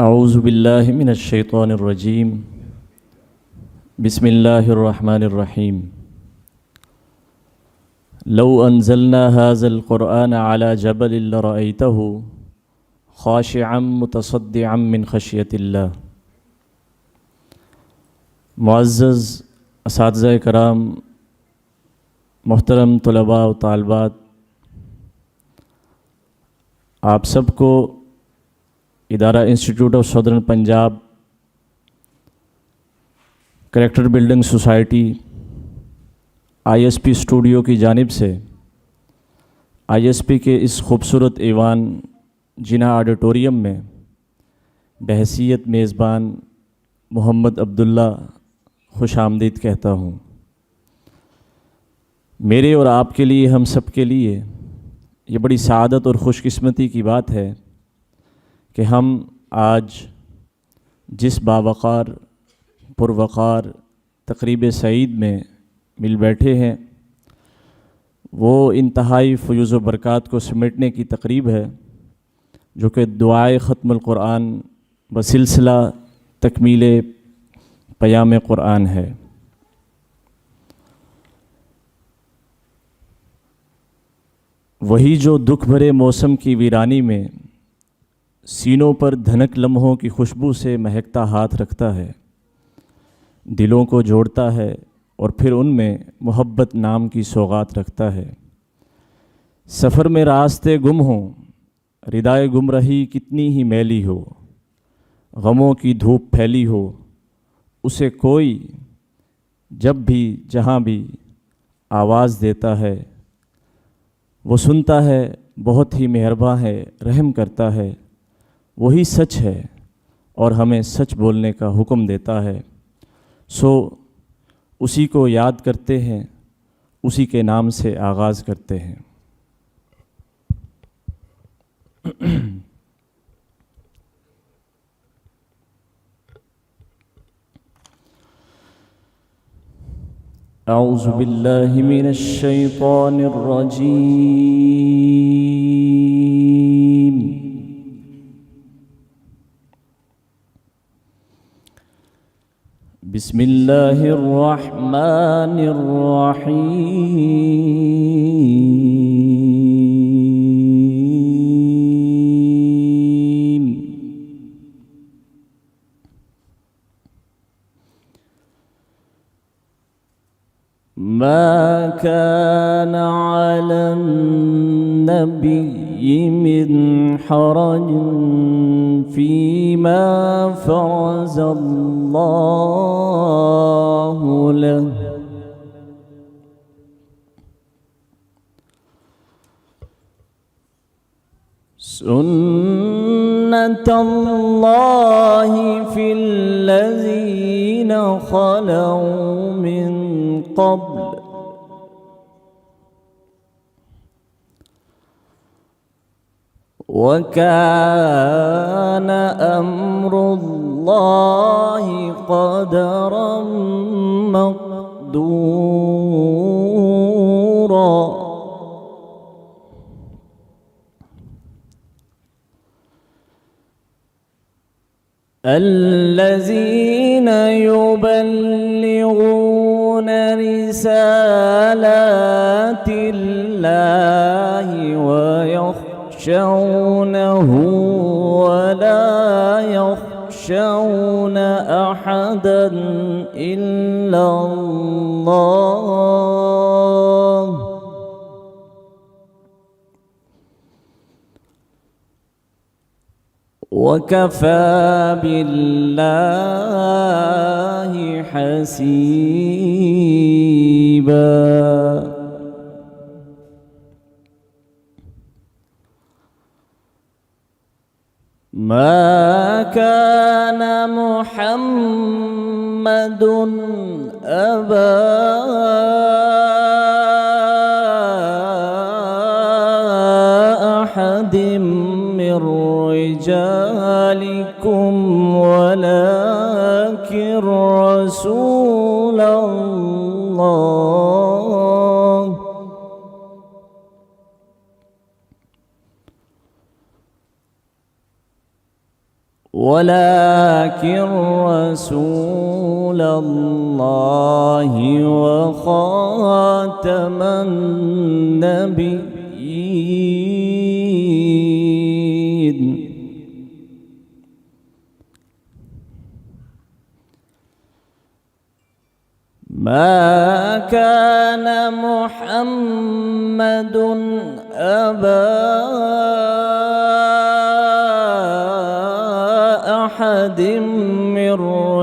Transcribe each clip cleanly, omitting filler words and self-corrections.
اعوذ باللہ من الشیطان الرجیم بسم اللہ الرحمن الرحیم لو انزلنا هذا القرآن على جبل لرأيته خاشعا متصدعا من خشیۃ اللہ۔ معزز اساتذہ کرام، محترم طلباء و طالبات، آپ سب کو ادارہ institute of southern Punjab, character building society, I S P studio کی جانب سے آئی ایس پی کے اس خوبصورت ایوان جناح آڈیٹوریم میں بحیثیت میزبان محمد عبداللہ خوش آمدید کہتا ہوں۔ میرے اور آپ کے لیے، ہم سب کے لیے یہ بڑی سعادت اور خوش قسمتی کی بات ہے کہ ہم آج جس باوقار پروقار تقریب سعید میں مل بیٹھے ہیں، وہ انتہائی فیوز و برکات کو سمیٹنے کی تقریب ہے، جو کہ دعائے ختم القرآن بسلسلہ تکمیل پیام قرآن ہے۔ وہی جو دکھ بھرے موسم کی ویرانی میں سینوں پر دھنک لمحوں کی خوشبو سے مہکتا ہاتھ رکھتا ہے، دلوں کو جوڑتا ہے اور پھر ان میں محبت نام کی سوغات رکھتا ہے۔ سفر میں راستے گم ہوں، ردائے گمراہی کتنی ہی میلی ہو، غموں کی دھوپ پھیلی ہو، اسے کوئی جب بھی جہاں بھی آواز دیتا ہے، وہ سنتا ہے، بہت ہی مہرباں ہے، رحم کرتا ہے۔ وہی سچ ہے اور ہمیں سچ بولنے کا حکم دیتا ہے، سو اسی کو یاد کرتے ہیں، اسی کے نام سے آغاز کرتے ہیں۔ اعوذ باللہ من الشیطان الرجیم۔ بسم اللہ الرحمن الرحیم۔ ما كان على النبي من حرج فيما فرض الله له، سنة الله في الذين خلوا من قبل، وكان أمر الله قدرا مقدورا۔ الذين يبلغون رسالات الله ويخشونه ولا يخشون أحدا إلا الله، وكفى بالله حسيبا۔ ما كان محمد أبا أحد من رجالكم ولكن رسول الله، ولكن رسول الله وخاتم النبيين. ما كان محمد أبا أحد من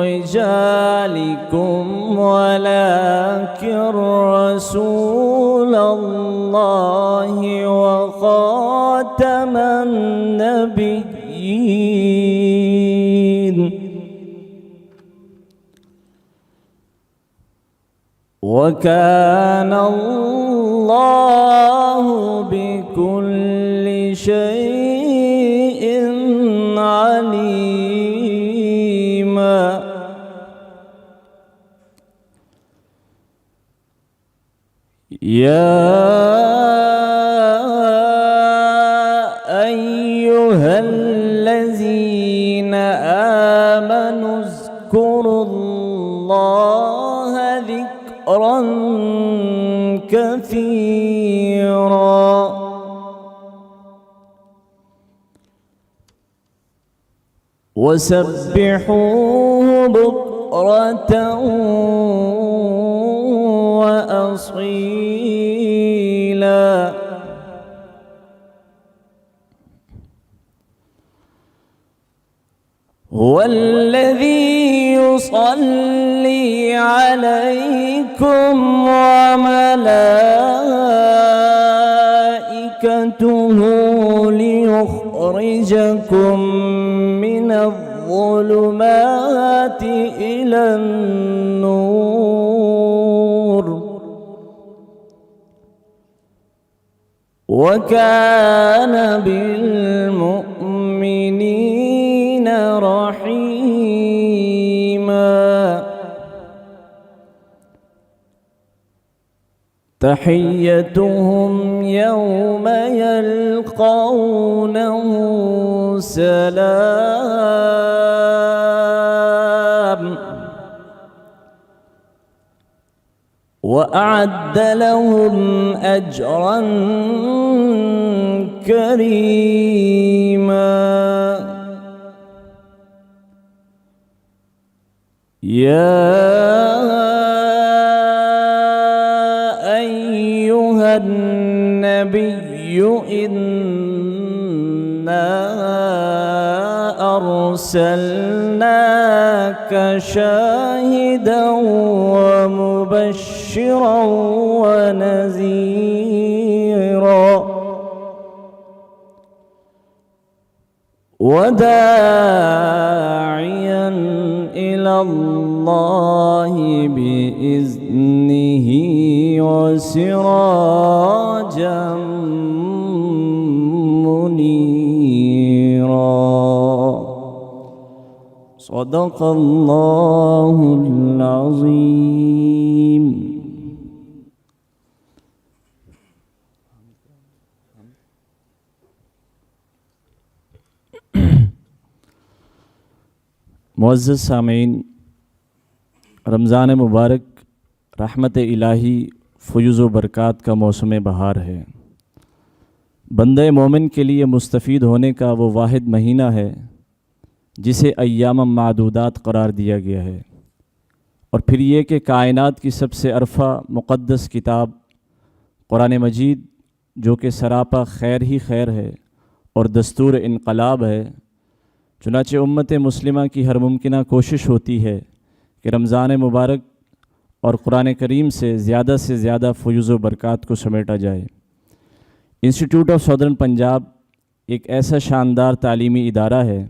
رجالكم ولكن رسول الله وخاتم النبيين. وكان الله بكل شيء عليما. يا أيها الذين آمنوا اذكروا الله ذكرا كثيرا وسبحوه بكرة وأصيلا. هو الذي يصلي عليكم وملائكته ليخرجكم من الظلمات إلى النور. وكان بالمؤمنين رحيما. تحيتهم يوم يلقونه سلام وأعد لهم أجرا كريما. يا أيها النبي إنا أرسلناك شاهدا ومبشرا ونذيرا وداعيا إلى الله بإذنه وسراجا منيرا. صدق الله العظيم. معزز سامعین، رمضان مبارک رحمت الہی فیض و برکات کا موسم بہار ہے۔ بندہ مومن کے لیے مستفید ہونے کا وہ واحد مہینہ ہے جسے ایام معدودات قرار دیا گیا ہے، اور پھر یہ کہ کائنات کی سب سے عرفہ مقدس کتاب قرآن مجید، جو کہ سراپا خیر ہی خیر ہے اور دستور انقلاب ہے، چنانچہ امت مسلمہ کی ہر ممکنہ کوشش ہوتی ہے کہ رمضان مبارک اور قرآن کریم سے زیادہ فیض و برکات کو سمیٹا جائے۔ انسٹیٹیوٹ آف سادرن پنجاب ایک ایسا شاندار تعلیمی ادارہ ہے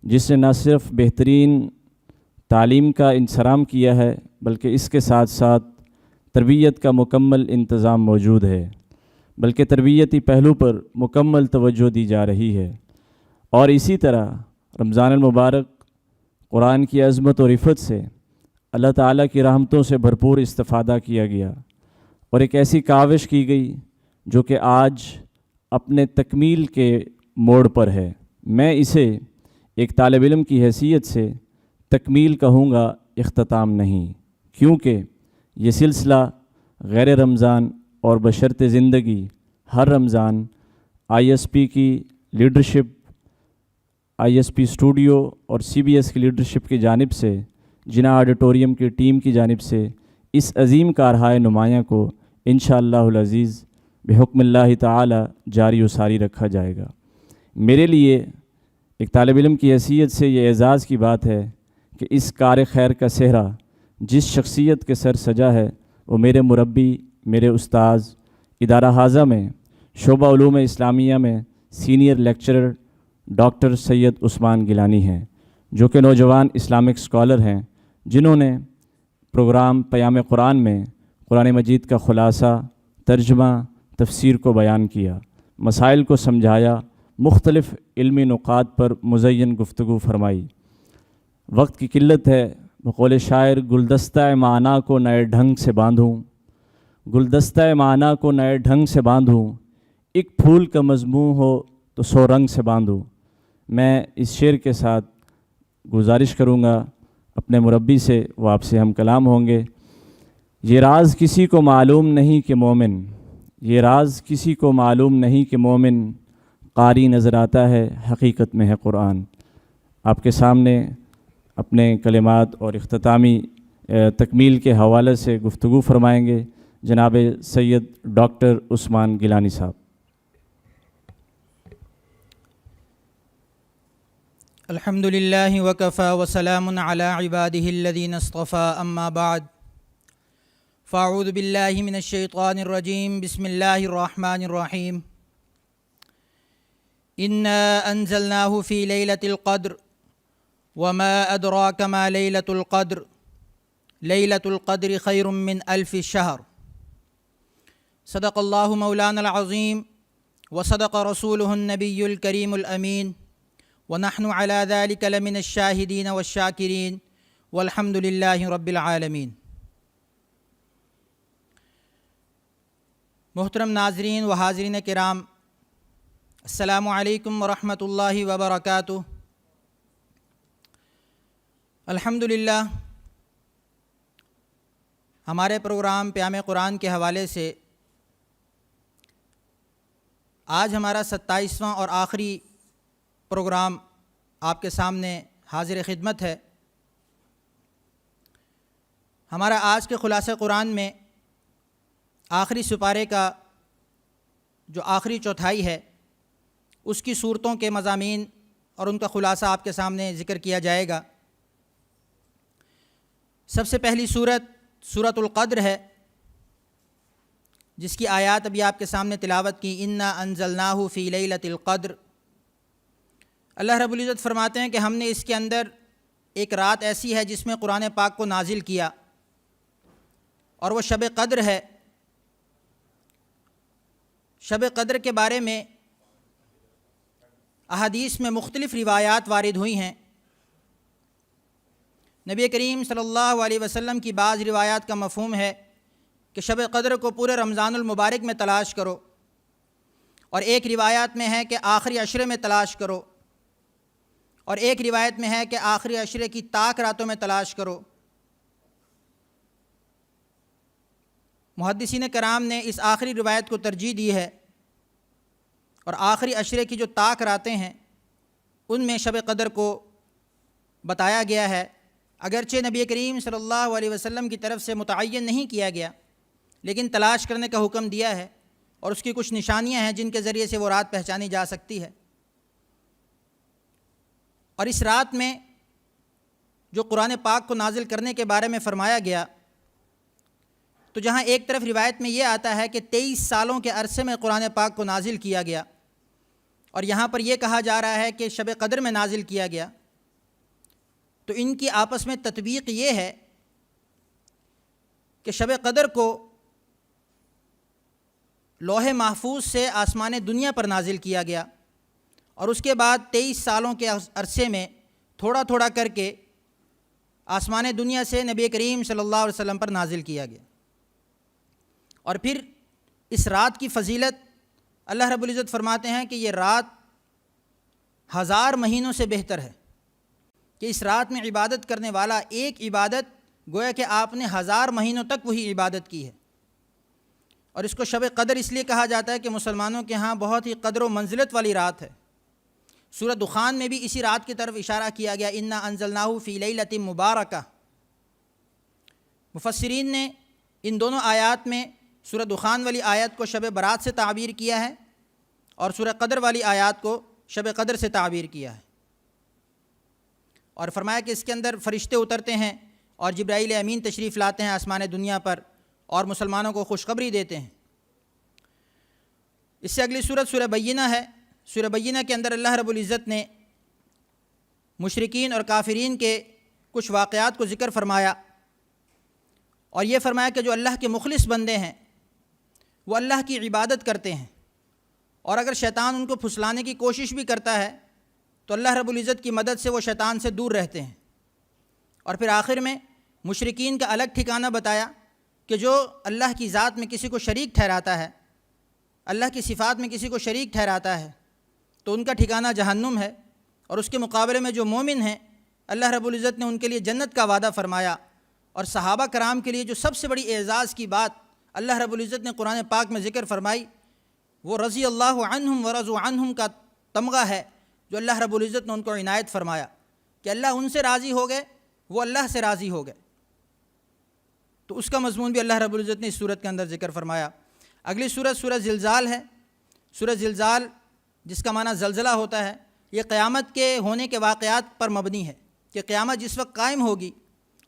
جس نے نہ صرف بہترین تعلیم کا انصرام کیا ہے بلکہ اس کے ساتھ ساتھ تربیت کا مکمل انتظام موجود ہے، بلکہ تربیتی پہلو پر مکمل توجہ دی جا رہی ہے۔ اور اسی طرح رمضان المبارک قرآن کی عظمت و رفت سے اللہ تعالیٰ کی رحمتوں سے بھرپور استفادہ کیا گیا، اور ایک ایسی کاوش کی گئی جو کہ آج اپنے تکمیل کے موڑ پر ہے۔ میں اسے ایک طالب علم کی حیثیت سے تکمیل کہوں گا، اختتام نہیں، کیونکہ یہ سلسلہ غیر رمضان اور بشرط زندگی ہر رمضان آئی ایس پی کی leadership, I S P studio اور سی بی ایس کی لیڈرشپ کی جانب سے، جنا آڈیٹوریم کی ٹیم کی جانب سے اس عظیم کارہائے نمایاں کو انشاءاللہ العزیز بحکم اللہ تعالی جاری و ساری رکھا جائے گا۔ میرے لیے ایک طالب علم کی حیثیت سے یہ اعزاز کی بات ہے کہ اس کار خیر کا صحرا جس شخصیت کے سر سجا ہے وہ میرے مربی، میرے استاذ، ادارہ حاضہ میں شعبہ علوم اسلامیہ میں سینئر لیکچرر ڈاکٹر سید عثمان گیلانی ہیں، جو کہ نوجوان اسلامک اسکالر ہیں، جنہوں نے پروگرام پیام قرآن میں قرآن مجید کا خلاصہ، ترجمہ، تفسیر کو بیان کیا، مسائل کو سمجھایا، مختلف علمی نکات پر مزین گفتگو فرمائی۔ وقت کی قلت ہے، بقول شاعر گلدستہ معنی کو نئے ڈھنگ سے باندھوں، گلدستہ معنی کو نئے ڈھنگ سے باندھوں، ایک پھول کا مضمون ہو تو 100 رنگ سے باندھوں۔ میں اس شعر کے ساتھ گزارش کروں گا اپنے مربی سے، وہ آپ سے ہم کلام ہوں گے۔ یہ راز کسی کو معلوم نہیں کہ مومن، یہ راز کسی کو معلوم نہیں کہ مومن، قاری نظر آتا ہے حقیقت میں ہے قرآن۔ آپ کے سامنے اپنے کلمات اور اختتامی تکمیل کے حوالے سے گفتگو فرمائیں گے جناب سید ڈاکٹر عثمان گیلانی صاحب۔ الحمد للہ وکفی وسلام علی عبادہ الذین اصطفی، اما بعد فاعوذ باللہ من الشیطان الرجیم، بسم اللہ الرحمن الرحیم۔ انا انزلناہ فی لیلۃ القدر وما ادراک ما لیلۃ القدر لیلۃ القدر خیر من الف شہر۔ صدق اللہ مولانا العظیم وصدق رسولہ النبی الکریم الامین، ونحن علی ذلک لمن الشاہدین والشاکرین، والحمد للہ رب العالمین۔ محترم ناظرین و حاضرین کرام، السلام علیکم ورحمۃ اللہ وبرکاتہ۔ الحمدللہ ہمارے پروگرام پیام قرآن کے حوالے سے آج ہمارا 27واں اور آخری پروگرام آپ کے سامنے حاضر خدمت ہے۔ ہمارا آج کے خلاصہ قرآن میں آخری سپارے کا جو آخری چوتھائی ہے، اس کی صورتوں کے مضامین اور ان کا خلاصہ آپ کے سامنے ذکر کیا جائے گا۔ سب سے پہلی سورۃ القدر ہے، جس کی آیات ابھی آپ کے سامنے تلاوت کی، انا انزلناہ فی لیلۃ القدر۔ اللہ رب العزت فرماتے ہیں کہ ہم نے اس کے اندر ایک رات ایسی ہے جس میں قرآن پاک کو نازل کیا، اور وہ شب قدر ہے۔ شب قدر کے بارے میں احادیث میں مختلف روایات وارد ہوئی ہیں۔ نبی کریم صلی اللہ علیہ وسلم کی بعض روایات کا مفہوم ہے کہ شب قدر کو پورے رمضان المبارک میں تلاش کرو، اور ایک روایت میں ہے کہ آخری عشرے میں تلاش کرو، اور ایک روایت میں ہے کہ آخری عشرے کی طاق راتوں میں تلاش کرو۔ محدثین کرام نے اس آخری روایت کو ترجیح دی ہے، اور آخری عشرے کی جو طاق راتیں ہیں ان میں شب قدر کو بتایا گیا ہے، اگرچہ نبی کریم صلی اللہ علیہ وسلم کی طرف سے متعین نہیں کیا گیا، لیکن تلاش کرنے کا حکم دیا ہے، اور اس کی کچھ نشانیاں ہیں جن کے ذریعے سے وہ رات پہچانی جا سکتی ہے۔ اور اس رات میں جو قرآن پاک کو نازل کرنے کے بارے میں فرمایا گیا، تو جہاں ایک طرف روایت میں یہ آتا ہے کہ 23 سالوں کے عرصے میں قرآن پاک کو نازل کیا گیا، اور یہاں پر یہ کہا جا رہا ہے کہ شب قدر میں نازل کیا گیا، تو ان کی آپس میں تطبیق یہ ہے کہ شب قدر کو لوح محفوظ سے آسمان دنیا پر نازل کیا گیا، اور اس کے بعد 23 سالوں کے عرصے میں تھوڑا تھوڑا کر کے آسمان دنیا سے نبی کریم صلی اللہ علیہ وسلم پر نازل کیا گیا۔ اور پھر اس رات کی فضیلت اللہ رب العزت فرماتے ہیں کہ یہ رات 1000 مہینوں سے بہتر ہے۔ کہ اس رات میں عبادت کرنے والا ایک عبادت گویا کہ آپ نے 1000 مہینوں تک وہی عبادت کی ہے۔ اور اس کو شب قدر اس لیے کہا جاتا ہے کہ مسلمانوں کے ہاں بہت ہی قدر و منزلت والی رات ہے۔ سورہ دخان میں بھی اسی رات کی طرف اشارہ کیا گیا، انا انزلناہ فی لیلۃ مبارکہ۔ مفسرین نے ان دونوں آیات میں سورہ دخان والی آیت کو شب برات سے تعبیر کیا ہے اور سورہ قدر والی آیات کو شب قدر سے تعبیر کیا ہے، اور فرمایا کہ اس کے اندر فرشتے اترتے ہیں اور جبرائیل امین تشریف لاتے ہیں آسمان دنیا پر اور مسلمانوں کو خوشخبری دیتے ہیں۔ اس سے اگلی سورت سورہ بینہ ہے۔ سورہ بینہ کے اندر اللہ رب العزت نے مشرکین اور کافرین کے کچھ واقعات کو ذکر فرمایا، اور یہ فرمایا کہ جو اللہ کے مخلص بندے ہیں وہ اللہ کی عبادت کرتے ہیں، اور اگر شیطان ان کو پھسلانے کی کوشش بھی کرتا ہے تو اللہ رب العزت کی مدد سے وہ شیطان سے دور رہتے ہیں۔ اور پھر آخر میں مشرکین کا الگ ٹھکانہ بتایا کہ جو اللہ کی ذات میں کسی کو شریک ٹھہراتا ہے، اللہ کی صفات میں کسی کو شریک ٹھہراتا ہے تو ان کا ٹھکانہ جہنم ہے، اور اس کے مقابلے میں جو مومن ہیں اللہ رب العزت نے ان کے لیے جنت کا وعدہ فرمایا۔ اور صحابہ کرام کے لیے جو سب سے بڑی اعزاز کی بات اللہ رب العزت نے قرآن پاک میں ذکر فرمائی وہ رضی اللہ عنہم ورضوا عنہم کا تمغہ ہے جو اللہ رب العزت نے ان کو عنایت فرمایا کہ اللہ ان سے راضی ہو گئے، وہ اللہ سے راضی ہو گئے۔ تو اس کا مضمون بھی اللہ رب العزت نے اس صورت کے اندر ذکر فرمایا۔ اگلی صورت سورہ زلزال ہے۔ سورہ زلزال جس کا معنی زلزلہ ہوتا ہے، یہ قیامت کے ہونے کے واقعات پر مبنی ہے کہ قیامت جس وقت قائم ہوگی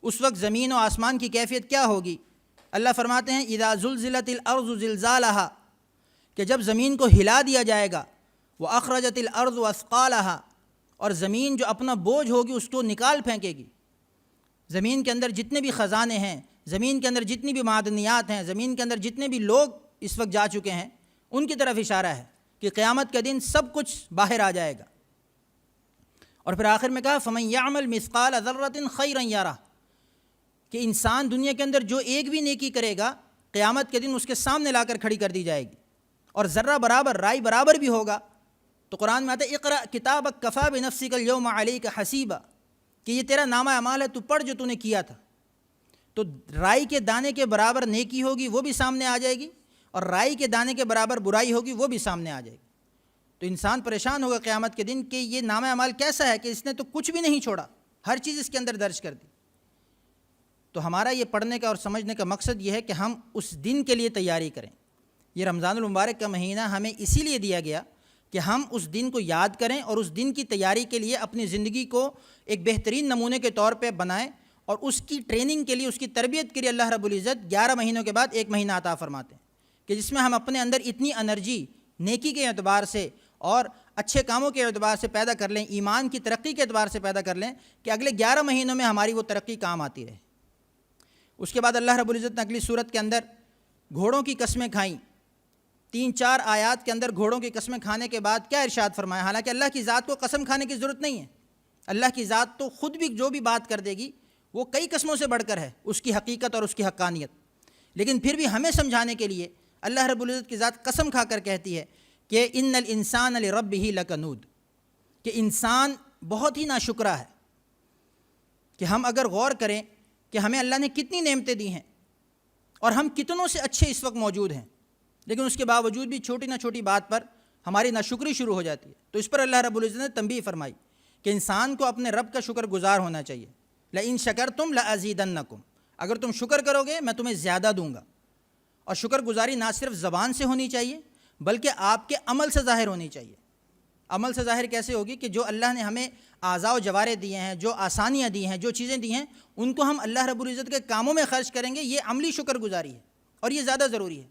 اس وقت زمین و آسمان کی کیفیت کیا ہوگی۔ اللہ فرماتے ہیں اذا زلزلت الارض زلزالہا، کہ جب زمین کو ہلا دیا جائے گا، واخرجت الارض اثقالہا، اور زمین جو اپنا بوجھ ہوگی اس کو نکال پھینکے گی۔ زمین کے اندر جتنے بھی خزانے ہیں، زمین کے اندر جتنی بھی معدنیات ہیں، زمین کے اندر جتنے بھی لوگ اس وقت جا چکے ہیں ان کی طرف اشارہ ہے کہ قیامت کا دن سب کچھ باہر آ جائے گا۔ اور پھر آخر میں کہا فمن یعمل مثقال ذرۃ خیرا یرہ، کہ انسان دنیا کے اندر جو ایک بھی نیکی کرے گا قیامت کے دن اس کے سامنے لا کر کھڑی کر دی جائے گی، اور ذرہ برابر رائی برابر بھی ہوگا۔ تو قرآن میں آتا ہے اقرأ کتابک کفی بنفسک اليوم علیک حسیبا، کہ یہ تیرا نامہ اعمال ہے، تو پڑھ جو تو نے کیا تھا۔ تو رائی کے دانے کے برابر نیکی ہوگی وہ بھی سامنے آ جائے گی، اور رائی کے دانے کے برابر برائی ہوگی وہ بھی سامنے آ جائے گی۔ تو انسان پریشان ہوگا قیامت کے دن کہ یہ نامہ اعمال کیسا ہے کہ اس نے تو کچھ بھی نہیں چھوڑا، ہر چیز اس کے اندر درج کر دی۔ تو ہمارا یہ پڑھنے کا اور سمجھنے کا مقصد یہ ہے کہ ہم اس دن کے لیے تیاری کریں۔ یہ رمضان المبارک کا مہینہ ہمیں اسی لیے دیا گیا کہ ہم اس دن کو یاد کریں اور اس دن کی تیاری کے لیے اپنی زندگی کو ایک بہترین نمونے کے طور پہ بنائیں، اور اس کی ٹریننگ کے لیے، اس کی تربیت کے لیے اللہ رب العزت 11 مہینوں کے بعد 1 مہینہ عطا فرماتے ہیں کہ جس میں ہم اپنے اندر اتنی انرجی نیکی کے اعتبار سے اور اچھے کاموں کے اعتبار سے پیدا کر لیں، ایمان کی ترقی کے اعتبار سے پیدا کر لیں کہ اگلے 11 مہینوں میں ہماری وہ ترقی کام آتی رہے۔ اس کے بعد اللہ رب العزت نے اگلی صورت کے اندر گھوڑوں کی قسمیں کھائیں۔ 3-4 آیات کے اندر گھوڑوں کی قسمیں کھانے کے بعد کیا ارشاد فرمایا؟ حالانکہ اللہ کی ذات کو قسم کھانے کی ضرورت نہیں ہے، اللہ کی ذات تو خود بھی جو بھی بات کر دے گی وہ کئی قسموں سے بڑھ کر ہے، اس کی حقیقت اور اس کی حقانیت، لیکن پھر بھی ہمیں سمجھانے کے لیے اللہ رب العزت کی ذات قسم کھا کر کہتی ہے کہ ان الانسان لربہ لکنود، کہ انسان بہت ہی ناشکرا ہے۔ کہ ہم اگر غور کریں کہ ہمیں اللہ نے کتنی نعمتیں دی ہیں اور ہم کتنوں سے اچھے اس وقت موجود ہیں، لیکن اس کے باوجود بھی چھوٹی نہ چھوٹی بات پر ہماری ناشکری شروع ہو جاتی ہے۔ تو اس پر اللہ رب العزت نے تنبیہ فرمائی کہ انسان کو اپنے رب کا شکر گزار ہونا چاہیے۔ لئن شکرتم لازیدنکم، اگر تم شکر کرو گے میں تمہیں زیادہ دوں گا۔ اور شکر گزاری نہ صرف زبان سے ہونی چاہیے بلکہ آپ کے عمل سے ظاہر ہونی چاہیے۔ عمل سے ظاہر کیسے ہوگی؟ کہ جو اللہ نے ہمیں اعضاء و جوارح دیے ہیں، جو آسانیاں دی ہیں، جو چیزیں دی ہیں، ان کو ہم اللہ رب العزت کے کاموں میں خرچ کریں گے، یہ عملی شکر گزاری ہے، اور یہ زیادہ ضروری ہے۔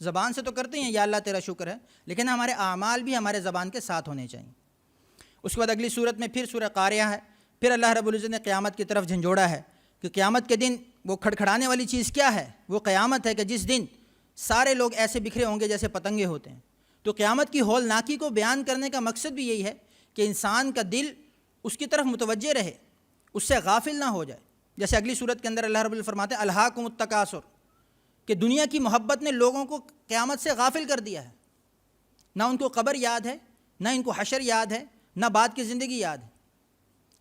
زبان سے تو کرتے ہیں یا اللہ تیرا شکر ہے، لیکن ہمارے اعمال بھی ہمارے زبان کے ساتھ ہونے چاہیے۔ اس کے بعد اگلی صورت میں پھر سورہ قاریہ ہے۔ پھر اللہ رب العزت نے قیامت کی طرف جھنجھوڑا ہے کہ قیامت کے دن وہ کھڑکھڑانے والی چیز کیا ہے؟ وہ قیامت ہے کہ جس دن سارے لوگ ایسے بکھرے ہوں گے جیسے پتنگے ہوتے ہیں۔ تو قیامت کی ہولناکی کو بیان کرنے کا مقصد بھی یہی ہے کہ انسان کا دل اس کی طرف متوجہ رہے، اس سے غافل نہ ہو جائے۔ جیسے اگلی صورت کے اندر اللہ رب العزت فرماتے ہیں الہاکم التکاثر، کہ دنیا کی محبت نے لوگوں کو قیامت سے غافل کر دیا ہے۔ نہ ان کو قبر یاد ہے، نہ ان کو حشر یاد ہے، نہ بعد کی زندگی یاد ہے۔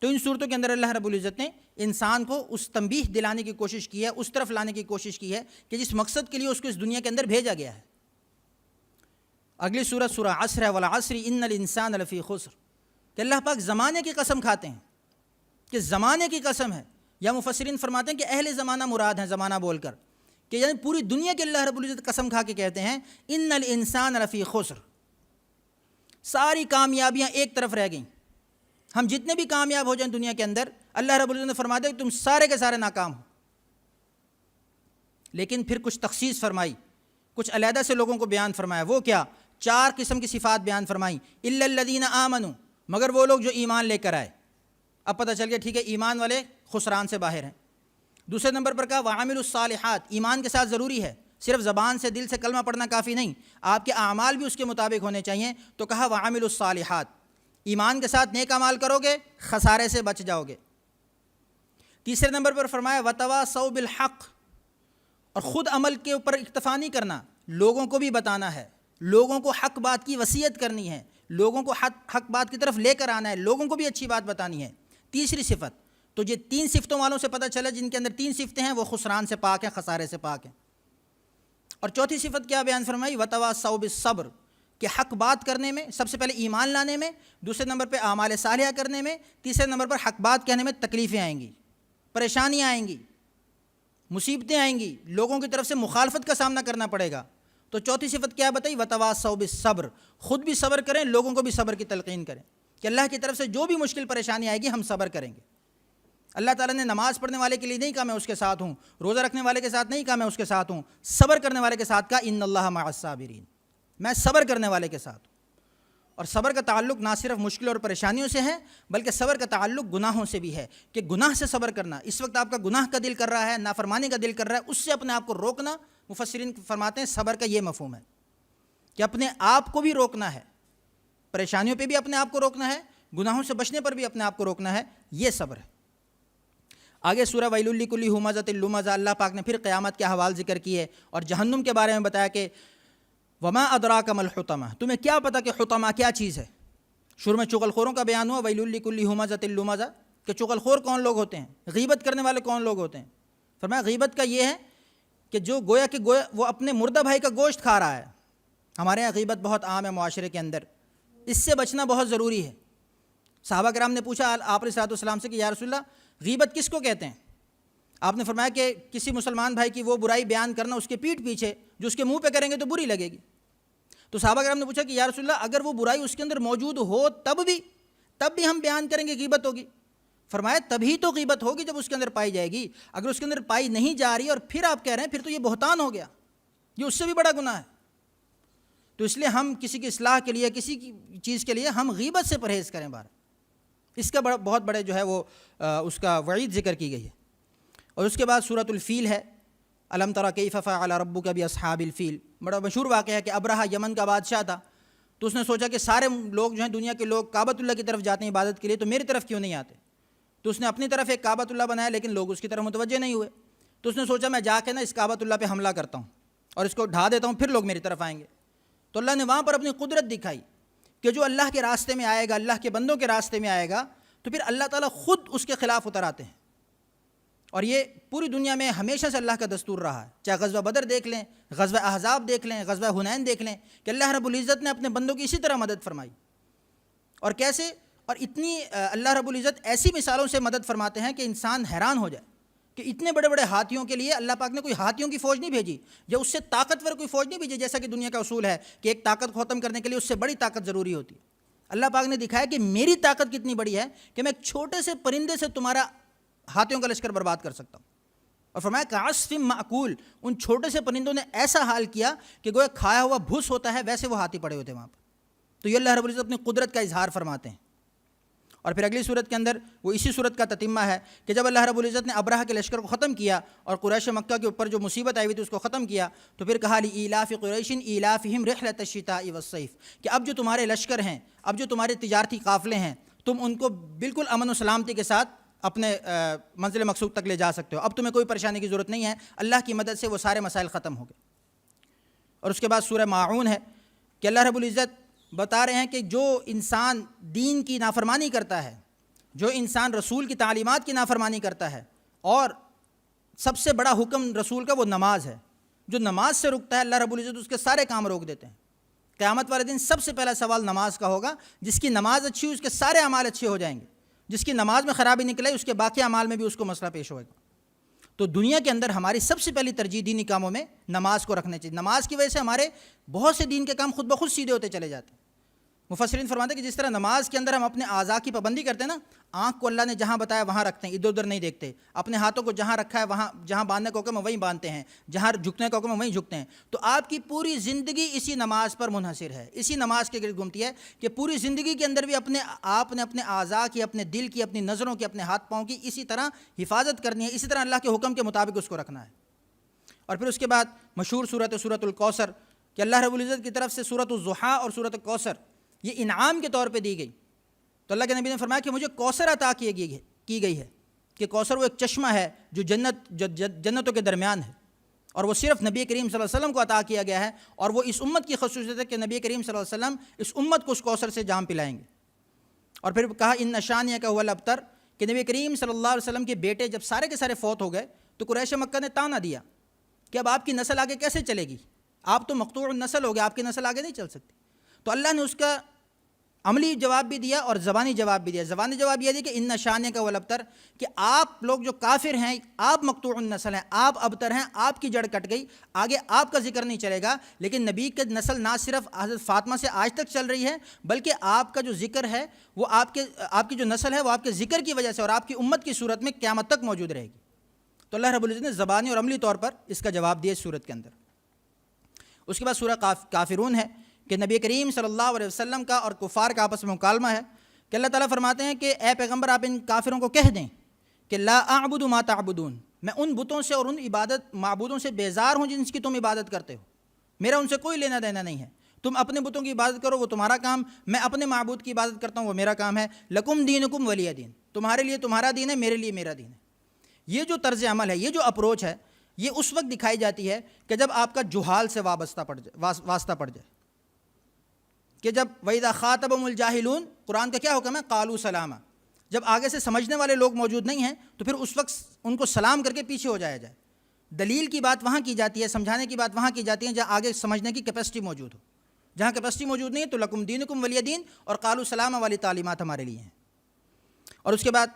تو ان صورتوں کے اندر اللہ رب العزت نے انسان کو اس تنبیہ دلانے کی کوشش کی ہے، اس طرف لانے کی کوشش کی ہے کہ جس مقصد کے لیے اس کو اس دنیا کے اندر بھیجا گیا ہے۔ اگلی سورت سورہ عصر ہے، والعصر ان الانسان لفی خسر، کہ اللہ پاک زمانے کی قسم کھاتے ہیں کہ زمانے کی قسم ہے، یا مفسرین فرماتے ہیں کہ اہل زمانہ مراد ہیں زمانہ بول کر، کہ یعنی پوری دنیا کے اللہ رب العزت قسم کھا کے کہتے ہیں ان الانسان لفی خسر، ساری کامیابیاں ایک طرف رہ گئیں، ہم جتنے بھی کامیاب ہو جائیں دنیا کے اندر، اللہ رب العزت نے فرما دیا کہ تم سارے کے سارے ناکام ہو۔ لیکن پھر کچھ تخصیص فرمائی، کچھ علیحدہ سے لوگوں کو بیان فرمایا، وہ کیا؟ 4 قسم کی صفات بیان فرمائیں، الا الذین آمنوا، مگر وہ لوگ جو ایمان لے کر آئے۔ اب پتہ چل گیا ٹھیک ہے ایمان والے خسران سے باہر ہیں۔ دوسرے نمبر پر کہا وعملوا الصالحات، ایمان کے ساتھ ضروری ہے، صرف زبان سے دل سے کلمہ پڑھنا کافی نہیں، آپ کے اعمال بھی اس کے مطابق ہونے چاہیے، تو کہا وعملوا الصالحات، ایمان کے ساتھ نیک اعمال کرو گے خسارے سے بچ جاؤ گے۔ تیسرے نمبر پر فرمایا وتواصوا بالحق، اور خود عمل کے اوپر اکتفا نہیں کرنا، لوگوں کو بھی بتانا ہے، لوگوں کو حق بات کی وصیت کرنی ہے، لوگوں کو حق بات کی طرف لے کر آنا ہے، لوگوں کو بھی اچھی بات بتانی ہے۔ تیسری صفت، تو یہ 3 صفتوں والوں سے پتہ چلا جن کے اندر 3 صفتیں ہیں وہ خسران سے پاک ہیں، خسارے سے پاک ہیں۔ اور چوتھی صفت کیا بیان فرمائی؟ وتواصوا بالصبر، کہ حق بات کرنے میں، سب سے پہلے ایمان لانے میں، دوسرے نمبر پہ اعمال صالحہ کرنے میں، تیسرے نمبر پر حق بات کہنے میں تکلیفیں آئیں گی، پریشانیاں آئیں گی، مصیبتیں آئیں گی، لوگوں کی طرف سے مخالفت کا سامنا کرنا پڑے گا۔ تو چوتھی صفت کیا بتائی؟ وتواصوا بالصبر، خود بھی صبر کریں، لوگوں کو بھی صبر کی تلقین کریں، کہ اللہ کی طرف سے جو بھی مشکل پریشانی آئے گی ہم صبر کریں گے۔ اللہ تعالیٰ نے نماز پڑھنے والے کے لیے نہیں کہا میں اس کے ساتھ ہوں، روزہ رکھنے والے کے ساتھ نہیں کہا میں اس کے ساتھ ہوں، صبر کرنے والے کے ساتھ کہا ان اللہ مع الصابرین، میں صبر کرنے والے کے ساتھ ہوں۔ اور صبر کا تعلق نہ صرف مشکل اور پریشانیوں سے ہے، بلکہ صبر کا تعلق گناہوں سے بھی ہے، کہ گناہ سے صبر کرنا۔ اس وقت آپ کا گناہ کا دل کر رہا ہے، نافرمانی کا دل کر رہا ہے، اس سے اپنے آپ کو روکنا۔ مفسرین فرماتے ہیں صبر کا یہ مفہوم ہے کہ اپنے آپ کو بھی روکنا ہے، پریشانیوں پہ بھی اپنے آپ کو روکنا ہے، گناہوں سے بچنے پر بھی اپنے آپ کو روکنا ہے، یہ صبر ہے۔ آگے سورہ ویل لکل ہمزۃ لمزہ، اللہ پاک نے پھر قیامت کے احوال ذکر کیے اور جہنم کے بارے میں بتایا کہ وما ادراک ما الحطمہ، تمہیں کیا پتہ کہ حطمہ کیا چیز ہے۔ شروع میں چغل خوروں کا بیان ہوا، ویل لکل ہمزۃ لمزہ، کہ چغل خور کون لوگ ہوتے ہیں، غیبت کرنے والے کون لوگ ہوتے ہیں۔ فرمایا غیبت کا یہ ہے کہ جو گویا وہ اپنے مردہ بھائی کا گوشت کھا رہا ہے۔ ہمارے یہاں غیبت بہت عام ہے معاشرے کے اندر، اس سے بچنا بہت ضروری ہے۔ صحابہ کرام نے پوچھا آپ علیہ السلام سے کہ یا رسول اللہ غیبت کس کو کہتے ہیں؟ آپ نے فرمایا کہ کسی مسلمان بھائی کی وہ برائی بیان کرنا اس کے پیٹھ پیچھے، جو اس کے منہ پہ کریں گے تو بری لگے گی۔ تو صحابہ کرام نے پوچھا کہ یا رسول اللہ اگر وہ برائی اس کے اندر موجود ہو تب بھی ہم بیان کریں گے غیبت ہوگی؟ فرمایا تبھی تو غیبت ہوگی جب اس کے اندر پائی جائے گی، اگر اس کے اندر پائی نہیں جا رہی اور پھر آپ کہہ رہے ہیں پھر تو یہ بہتان ہو گیا، یہ اس سے بھی بڑا گناہ ہے۔ تو اس لیے ہم کسی کی اصلاح کے لیے، کسی کی چیز کے لیے ہم غیبت سے پرہیز کریں بار، اس کا بہت بڑے جو ہے وہ اس کا وعید ذکر کی گئی ہے۔ اور اس کے بعد سورۃ الفیل ہے، الم تر کیف فعل ربک باصحاب الفیل، بڑا مشہور واقعہ ہے کہ ابرہہ یمن کا بادشاہ تھا، تو اس نے سوچا کہ سارے لوگ جو ہیں دنیا کے لوگ کعبۃ اللہ کی طرف جاتے ہیں عبادت کے لیے، تو میری طرف کیوں نہیں آتے؟ تو اس نے اپنی طرف ایک کعبۃ اللہ بنایا، لیکن لوگ اس کی طرف متوجہ نہیں ہوئے، تو اس نے سوچا میں جا کے نا اس کعبۃ اللہ پہ حملہ کرتا ہوں اور اس کو ڈھا دیتا ہوں، پھر لوگ میری طرف آئیں گے۔ تو اللہ نے وہاں پر اپنی قدرت دکھائی کہ جو اللہ کے راستے میں آئے گا، اللہ کے بندوں کے راستے میں آئے گا، تو پھر اللہ تعالیٰ خود اس کے خلاف اتر آتے ہیں۔ اور یہ پوری دنیا میں ہمیشہ سے اللہ کا دستور رہا ہے، چاہے غزوہ بدر دیکھ لیں، غزوہ احزاب دیکھ لیں، غزوہ حنین دیکھ لیں، کہ اللہ رب العزت نے اپنے بندوں کی اسی طرح مدد فرمائی۔ اور کیسے؟ اور اتنی اللہ رب العزت ایسی مثالوں سے مدد فرماتے ہیں کہ انسان حیران ہو جائے کہ اتنے بڑے بڑے ہاتھیوں کے لیے اللہ پاک نے کوئی ہاتھیوں کی فوج نہیں بھیجی، یا اس سے طاقتور کوئی فوج نہیں بھیجی، جیسا کہ دنیا کا اصول ہے کہ ایک طاقت کو ختم کرنے کے لیے اس سے بڑی طاقت ضروری ہوتی ہے۔ اللہ پاک نے دکھایا کہ میری طاقت کتنی بڑی ہے کہ میں ایک چھوٹے سے پرندے سے تمہارا ہاتھیوں کا لشکر برباد کر سکتا ہوں۔ اور فرمایا کعصف مأکول، ان چھوٹے سے پرندوں نے ایسا حال کیا کہ گویا کھایا ہوا بھوس ہوتا ہے ویسے وہ ہاتھی پڑے ہوتے وہاں پر۔ تو یہ اللہ رب العزت اپنی قدرت کا اظہار فرماتے ہیں۔ اور پھر اگلی صورت کے اندر وہ اسی صورت کا تتمہ ہے کہ جب اللہ رب العزت نے ابرہہ کے لشکر کو ختم کیا اور قریش مکہ کے اوپر جو مصیبت آئی ہوئی تھی اس کو ختم کیا، تو پھر کہا لإیلاف قریش ایلافہم رحلۃ الشتاء والصیف، کہ اب جو تمہارے لشکر ہیں، اب جو تمہارے تجارتی قافلے ہیں، تم ان کو بالکل امن و سلامتی کے ساتھ اپنے منزل مقصود تک لے جا سکتے ہو، اب تمہیں کوئی پریشانی کی ضرورت نہیں ہے، اللہ کی مدد سے وہ سارے مسائل ختم ہو گئے۔ اور اس کے بعد سورہ ماعون ہے کہ اللہ رب العزت بتا رہے ہیں کہ جو انسان دین کی نافرمانی کرتا ہے، جو انسان رسول کی تعلیمات کی نافرمانی کرتا ہے، اور سب سے بڑا حکم رسول کا وہ نماز ہے، جو نماز سے رکتا ہے اللہ رب العزت اس کے سارے کام روک دیتے ہیں۔ قیامت والے دن سب سے پہلا سوال نماز کا ہوگا، جس کی نماز اچھی ہو اس کے سارے اعمال اچھے ہو جائیں گے، جس کی نماز میں خرابی نکلے اس کے باقی اعمال میں بھی اس کو مسئلہ پیش ہوگا۔ تو دنیا کے اندر ہماری سب سے پہلی ترجیح دینی کاموں میں نماز کو رکھنے چاہیے۔ نماز کی وجہ سے ہمارے بہت سے دین کے کام خود بخود سیدھے ہوتے چلے جاتے ہیں۔ مفسرین فرماتے ہیں کہ جس طرح نماز کے اندر ہم اپنے اعضاء کی پابندی کرتے ہیں نا، آنکھ کو اللہ نے جہاں بتایا وہاں رکھتے ہیں، ادھر ادھر نہیں دیکھتے، اپنے ہاتھوں کو جہاں رکھا ہے وہاں، جہاں باندھنے کا حکم ہے وہیں باندھتے ہیں، جہاں جھکنے کا حکم ہے وہیں جھکتے ہیں، تو آپ کی پوری زندگی اسی نماز پر منحصر ہے، اسی نماز کے گرد گھومتی ہے کہ پوری زندگی کے اندر بھی آپ نے اپنے اعضاء کی، اپنے دل کی، اپنی نظروں کی، اپنے ہاتھ پاؤں کی اسی طرح حفاظت کرنی ہے، اسی طرح اللہ کے حکم کے مطابق اس کو رکھنا ہے۔ اور پھر اس کے بعد مشہور سورۃ الکوثر کہ اللہ رب العزت کی طرف سے سورۃ الضحیٰ اور سورۃ الکوثر یہ انعام کے طور پہ دی گئی، تو اللہ کے نبی نے فرمایا کہ مجھے کوثر عطا کی گئی ہے، کہ کوثر وہ ایک چشمہ ہے جو جنتوں کے درمیان ہے، اور وہ صرف نبی کریم صلی اللہ علیہ وسلم کو عطا کیا گیا ہے، اور وہ اس امت کی خصوصیت ہے کہ نبی کریم صلی اللہ علیہ وسلم اس امت کو اس کوثر سے جام پلائیں گے۔ اور پھر کہا ان شانیہ کا هو الابتر، کہ نبی کریم صلی اللہ علیہ وسلم کے بیٹے جب سارے کے سارے فوت ہو گئے تو قریش مکہ نے تانا دیا کہ اب آپ کی نسل آگے کیسے چلے گی، آپ تو مقطوع النسل ہو گئے، آپ کی نسل آگے نہیں چل سکتی۔ تو اللہ نے اس کا عملی جواب بھی دیا اور زبانی جواب بھی دیا۔ زبانی جواب یہ دیا کہ ان شانیہ کا والابتر، کہ آپ لوگ جو کافر ہیں، آپ مقطوع النسل ہیں، آپ ابتر ہیں، آپ کی جڑ کٹ گئی، آگے آپ کا ذکر نہیں چلے گا، لیکن نبی کی نسل نہ صرف حضرت فاطمہ سے آج تک چل رہی ہے، بلکہ آپ کا جو ذکر ہے وہ آپ کی جو نسل ہے وہ آپ کے ذکر کی وجہ سے اور آپ کی امت کی صورت میں قیامت تک موجود رہے گی۔ تو اللہ رب العزت نے زبانی اور عملی طور پر اس کا جواب دیا اس صورت کے اندر۔ اس کے بعد سورہ کافرون ہے کہ نبی کریم صلی اللہ علیہ وسلم کا اور کفار کا آپس میں مکالمہ ہے کہ اللہ تعالیٰ فرماتے ہیں کہ اے پیغمبر آپ ان کافروں کو کہہ دیں کہ لا اعبد ما تعبدون، میں ان بتوں سے اور ان معبودوں سے بیزار ہوں جن کی تم عبادت کرتے ہو، میرا ان سے کوئی لینا دینا نہیں ہے۔ تم اپنے بتوں کی عبادت کرو وہ تمہارا کام، میں اپنے معبود کی عبادت کرتا ہوں وہ میرا کام ہے۔ لکم دینکم ولی دین، تمہارے لیے تمہارا دین ہے، میرے لیے میرا دین ہے۔ یہ جو طرز عمل ہے، یہ جو اپروچ ہے، یہ اس وقت دکھائی جاتی ہے کہ جب آپ کا جہال سے واسطہ پڑ جائے، کہ جب وَإِذَا خَاطَبَهُمُ الْجَاهِلُونَ، قرآن کا کیا حکم ہے؟ قَالُوا سَلَامًا، جب آگے سے سمجھنے والے لوگ موجود نہیں ہیں تو پھر اس وقت ان کو سلام کر کے پیچھے ہو جایا جائے۔ دلیل کی بات وہاں کی جاتی ہے، سمجھانے کی بات وہاں کی جاتی ہے جہاں آگے سمجھنے کی کیپیسٹی موجود ہو۔ جہاں کیپیسٹی موجود نہیں ہے تو لکم دینکم ولی دین اور قالوا سلاما والی تعلیمات ہمارے لیے ہیں۔ اور اس کے بعد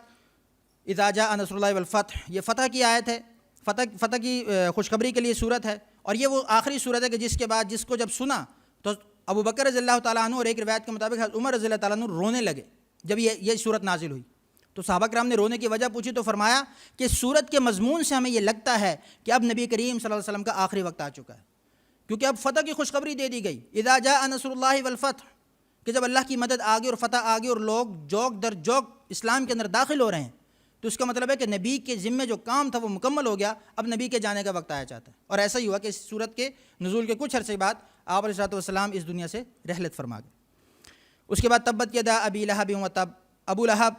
اذا جاء نصر اللہ والفتح، یہ فتح کی آیت ہے، فتح کی خوشخبری کے لیے صورت ہے، اور یہ وہ آخری صورت ہے کہ جس کے بعد جس کو جب سنا تو ابو بکر رضی اللہ تعالیٰ عنہ اور ایک روایت کے مطابق حضرت عمر رضی اللہ تعالیٰ عنہ رونے لگے جب یہ صورت نازل ہوئی۔ تو صحابہ کرام نے رونے کی وجہ پوچھی تو فرمایا کہ صورت کے مضمون سے ہمیں یہ لگتا ہے کہ اب نبی کریم صلی اللہ علیہ وسلم کا آخری وقت آ چکا ہے، کیونکہ اب فتح کی خوشخبری دے دی گئی۔ اذا جاء نصر اللہ والفتح، کہ جب اللہ کی مدد آ گئی اور فتح آ گئی اور لوگ جوک در جوک اسلام کے اندر داخل ہو رہے ہیں، تو اس کا مطلب ہے کہ نبی کے ذمے جو کام تھا وہ مکمل ہو گیا، اب نبی کے جانے کا وقت آیا چاہتا ہے۔ اور ایسا ہی ہوا کہ اس صورت کے نزول کے کچھ عرصے بعد آپ علیہ الصلوۃ والسلام اس دنیا سے رحلت فرما گئے۔ اس کے بعد تبت یدا ابی لہب وتب، ابو لہب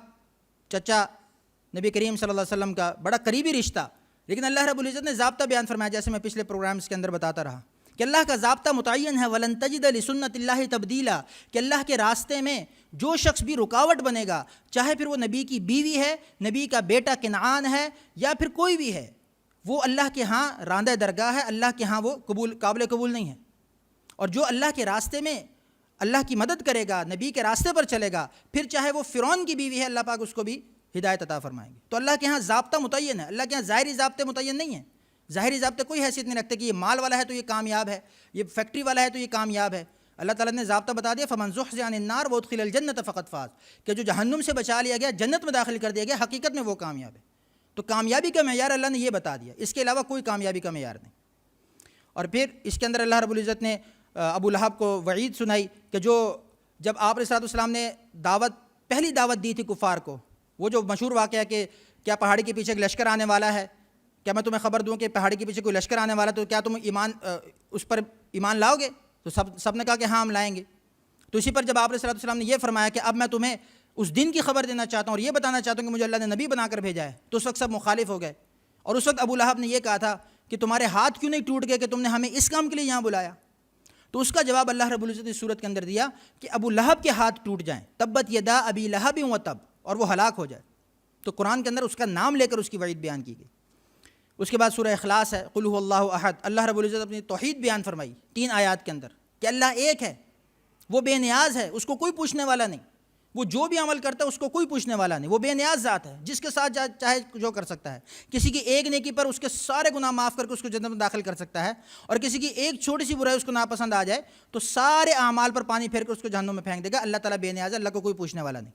چچا نبی کریم صلی اللہ علیہ وسلم کا بڑا قریبی رشتہ، لیکن اللہ رب العزت نے ضابطہ بیان فرمایا، جیسے میں پچھلے پروگرامز کے اندر بتاتا رہا کہ اللہ کا ضابطہ متعین ہے، وَلَن تَجِدَ لِسُنَّتِ اللَّهِ تَبْدِيلًا، کہ اللہ کے راستے میں جو شخص بھی رکاوٹ بنے گا، چاہے پھر وہ نبی کی بیوی ہے، نبی کا بیٹا کنعان ہے، یا پھر کوئی بھی ہے، وہ اللہ کے ہاں راندہ درگاہ ہے، اللہ کے ہاں وہ قابل قبول نہیں ہے۔ اور جو اللہ کے راستے میں اللہ کی مدد کرے گا، نبی کے راستے پر چلے گا، پھر چاہے وہ فرعون کی بیوی ہے، اللہ پاک اس کو بھی ہدایت عطا فرمائیں گے۔ تو اللہ کے ہاں ضابطہ متعین ہے، اللہ کے ہاں ظاہری ضابطے متعین نہیں ہیں۔ ظاہری ضابطے کوئی حیثیت نہیں رکھتے کہ یہ مال والا ہے تو یہ کامیاب ہے، یہ فیکٹری والا ہے تو یہ کامیاب ہے۔ اللہ تعالیٰ نے ضابطہ بتا دیا، فمن زحزح عن النار وادخل الجنۃ فقد فاز، کہ جو جہنم سے بچا لیا گیا، جنت میں داخل کر دیا گیا، حقیقت میں وہ کامیاب ہے۔ تو کامیابی کا معیار اللہ نے یہ بتا دیا، اس کے علاوہ کوئی کامیابی کا معیار نہیں۔ اور پھر اس کے اندر اللہ رب العزت نے ابو لہب کو وعید سنائی کہ جب آپ علیہ السلام نے پہلی دعوت دی تھی کفار کو، وہ جو مشہور واقعہ کہ کیا پہاڑی کے پیچھے ایک لشکر آنے والا ہے، کیا میں تمہیں خبر دوں کہ پہاڑی کے پیچھے کوئی لشکر آنے والا ہے، تو کیا تم اس پر ایمان لاؤ گے؟ تو سب نے کہا کہ ہاں ہم لائیں گے۔ تو اسی پر جب آپ علیہ السلام نے یہ فرمایا کہ اب میں تمہیں اس دن کی خبر دینا چاہتا ہوں اور یہ بتانا چاہتا ہوں کہ مجھے اللہ نے نبی بنا کر بھیجا ہے، تو اس وقت سب مخالف ہو گئے۔ اور اس وقت ابو لہب نے یہ کہا تھا کہ تمہارے ہاتھ کیوں نہیں ٹوٹ گئے کہ تم نے ہمیں اس کام کے لیے یہاں بلایا؟ تو اس کا جواب اللہ رب العزت نے صورت کے اندر دیا کہ ابو لہب کے ہاتھ ٹوٹ جائیں، تبت یدا ابی لہب وتب، اور وہ ہلاک ہو جائے، تو قرآن کے اندر اس کا نام لے کر اس کی وعید بیان کی گئی۔ اس کے بعد سورہ اخلاص ہے، قل هو اللہ احد، اللہ رب العزت اپنی توحید بیان فرمائی 3 آیات کے اندر کہ اللہ ایک ہے، وہ بے نیاز ہے، اس کو کوئی پوچھنے والا نہیں، وہ جو بھی عمل کرتا ہے اس کو کوئی پوچھنے والا نہیں، وہ بے نیاز ذات ہے، جس کے ساتھ چاہے جو کر سکتا ہے، کسی کی ایک نیکی پر اس کے سارے گناہ معاف کر کے اس کو جنت میں داخل کر سکتا ہے، اور کسی کی ایک چھوٹی سی برائی اس کو ناپسند آ جائے تو سارے اعمال پر پانی پھیر کے اس کو جہنم میں پھینک دے گا۔ اللہ تعالیٰ بے نیاز ہے، اللہ کو کوئی پوچھنے والا نہیں۔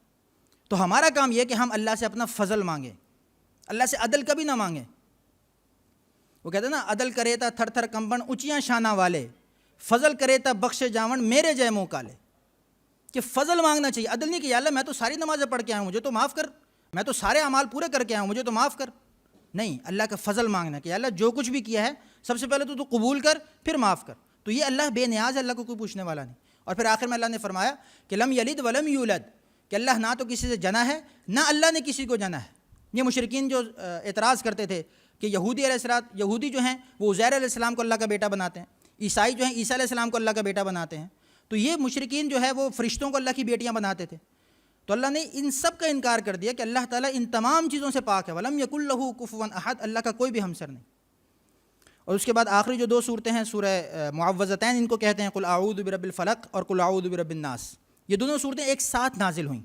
تو ہمارا کام یہ کہ ہم اللہ سے اپنا فضل مانگیں، اللہ سے عدل کبھی نہ مانگیں۔ وہ کہتے ہیں نا، عدل کرے تا تھر تھر کمبن اونچیاں شانہ والے، فضل کرے تا بخش جاون میرے جے منہ کالے، کہ فضل مانگنا چاہیے، عدل نہیں کہ یا اللہ میں تو ساری نمازیں پڑھ کے آیا ہوں مجھے تو معاف کر، میں تو سارے اعمال پورے کر کے آیا ہوں مجھے تو معاف کر، نہیں، اللہ کا فضل مانگنا کہ یا اللہ جو کچھ بھی کیا ہے سب سے پہلے تو قبول کر پھر معاف کر۔ تو یہ اللہ بے نیاز ہے، اللہ کو کوئی پوچھنے والا نہیں۔ اور پھر آخر میں اللہ نے فرمایا کہ لم یلد ولم یولد، کہ اللہ نہ تو کسی سے جنا ہے نہ اللہ نے کسی کو جنا ہے۔ یہ مشرکین جو اعتراض کرتے تھے کہ یہودی جو ہیں وہ عزیر علیہ السلام کو اللہ کا بیٹا بناتے ہیں، عیسائی جو ہیں عیسیٰ علیہ السلام کو اللہ کا بیٹا بناتے ہیں، تو یہ مشرکین جو ہے وہ فرشتوں کو اللہ کی بیٹیاں بناتے تھے۔ تو اللہ نے ان سب کا انکار کر دیا کہ اللہ تعالیٰ ان تمام چیزوں سے پاک ہے، وَلَمْ يَكُنْ لَهُ كُفُوًا أَحَدٌ، اللہ کا کوئی بھی ہمسر نہیں۔ اور اس کے بعد آخری جو 2 صورتیں ہیں سورہ معوذتین ان کو کہتے ہیں، قُلْ أَعُوذُ بِرَبِّ الْفَلَقِ اور قُلْ أَعُوذُ بِرَبِّ النَّاسِ، یہ دونوں صورتیں ایک ساتھ نازل ہوئیں۔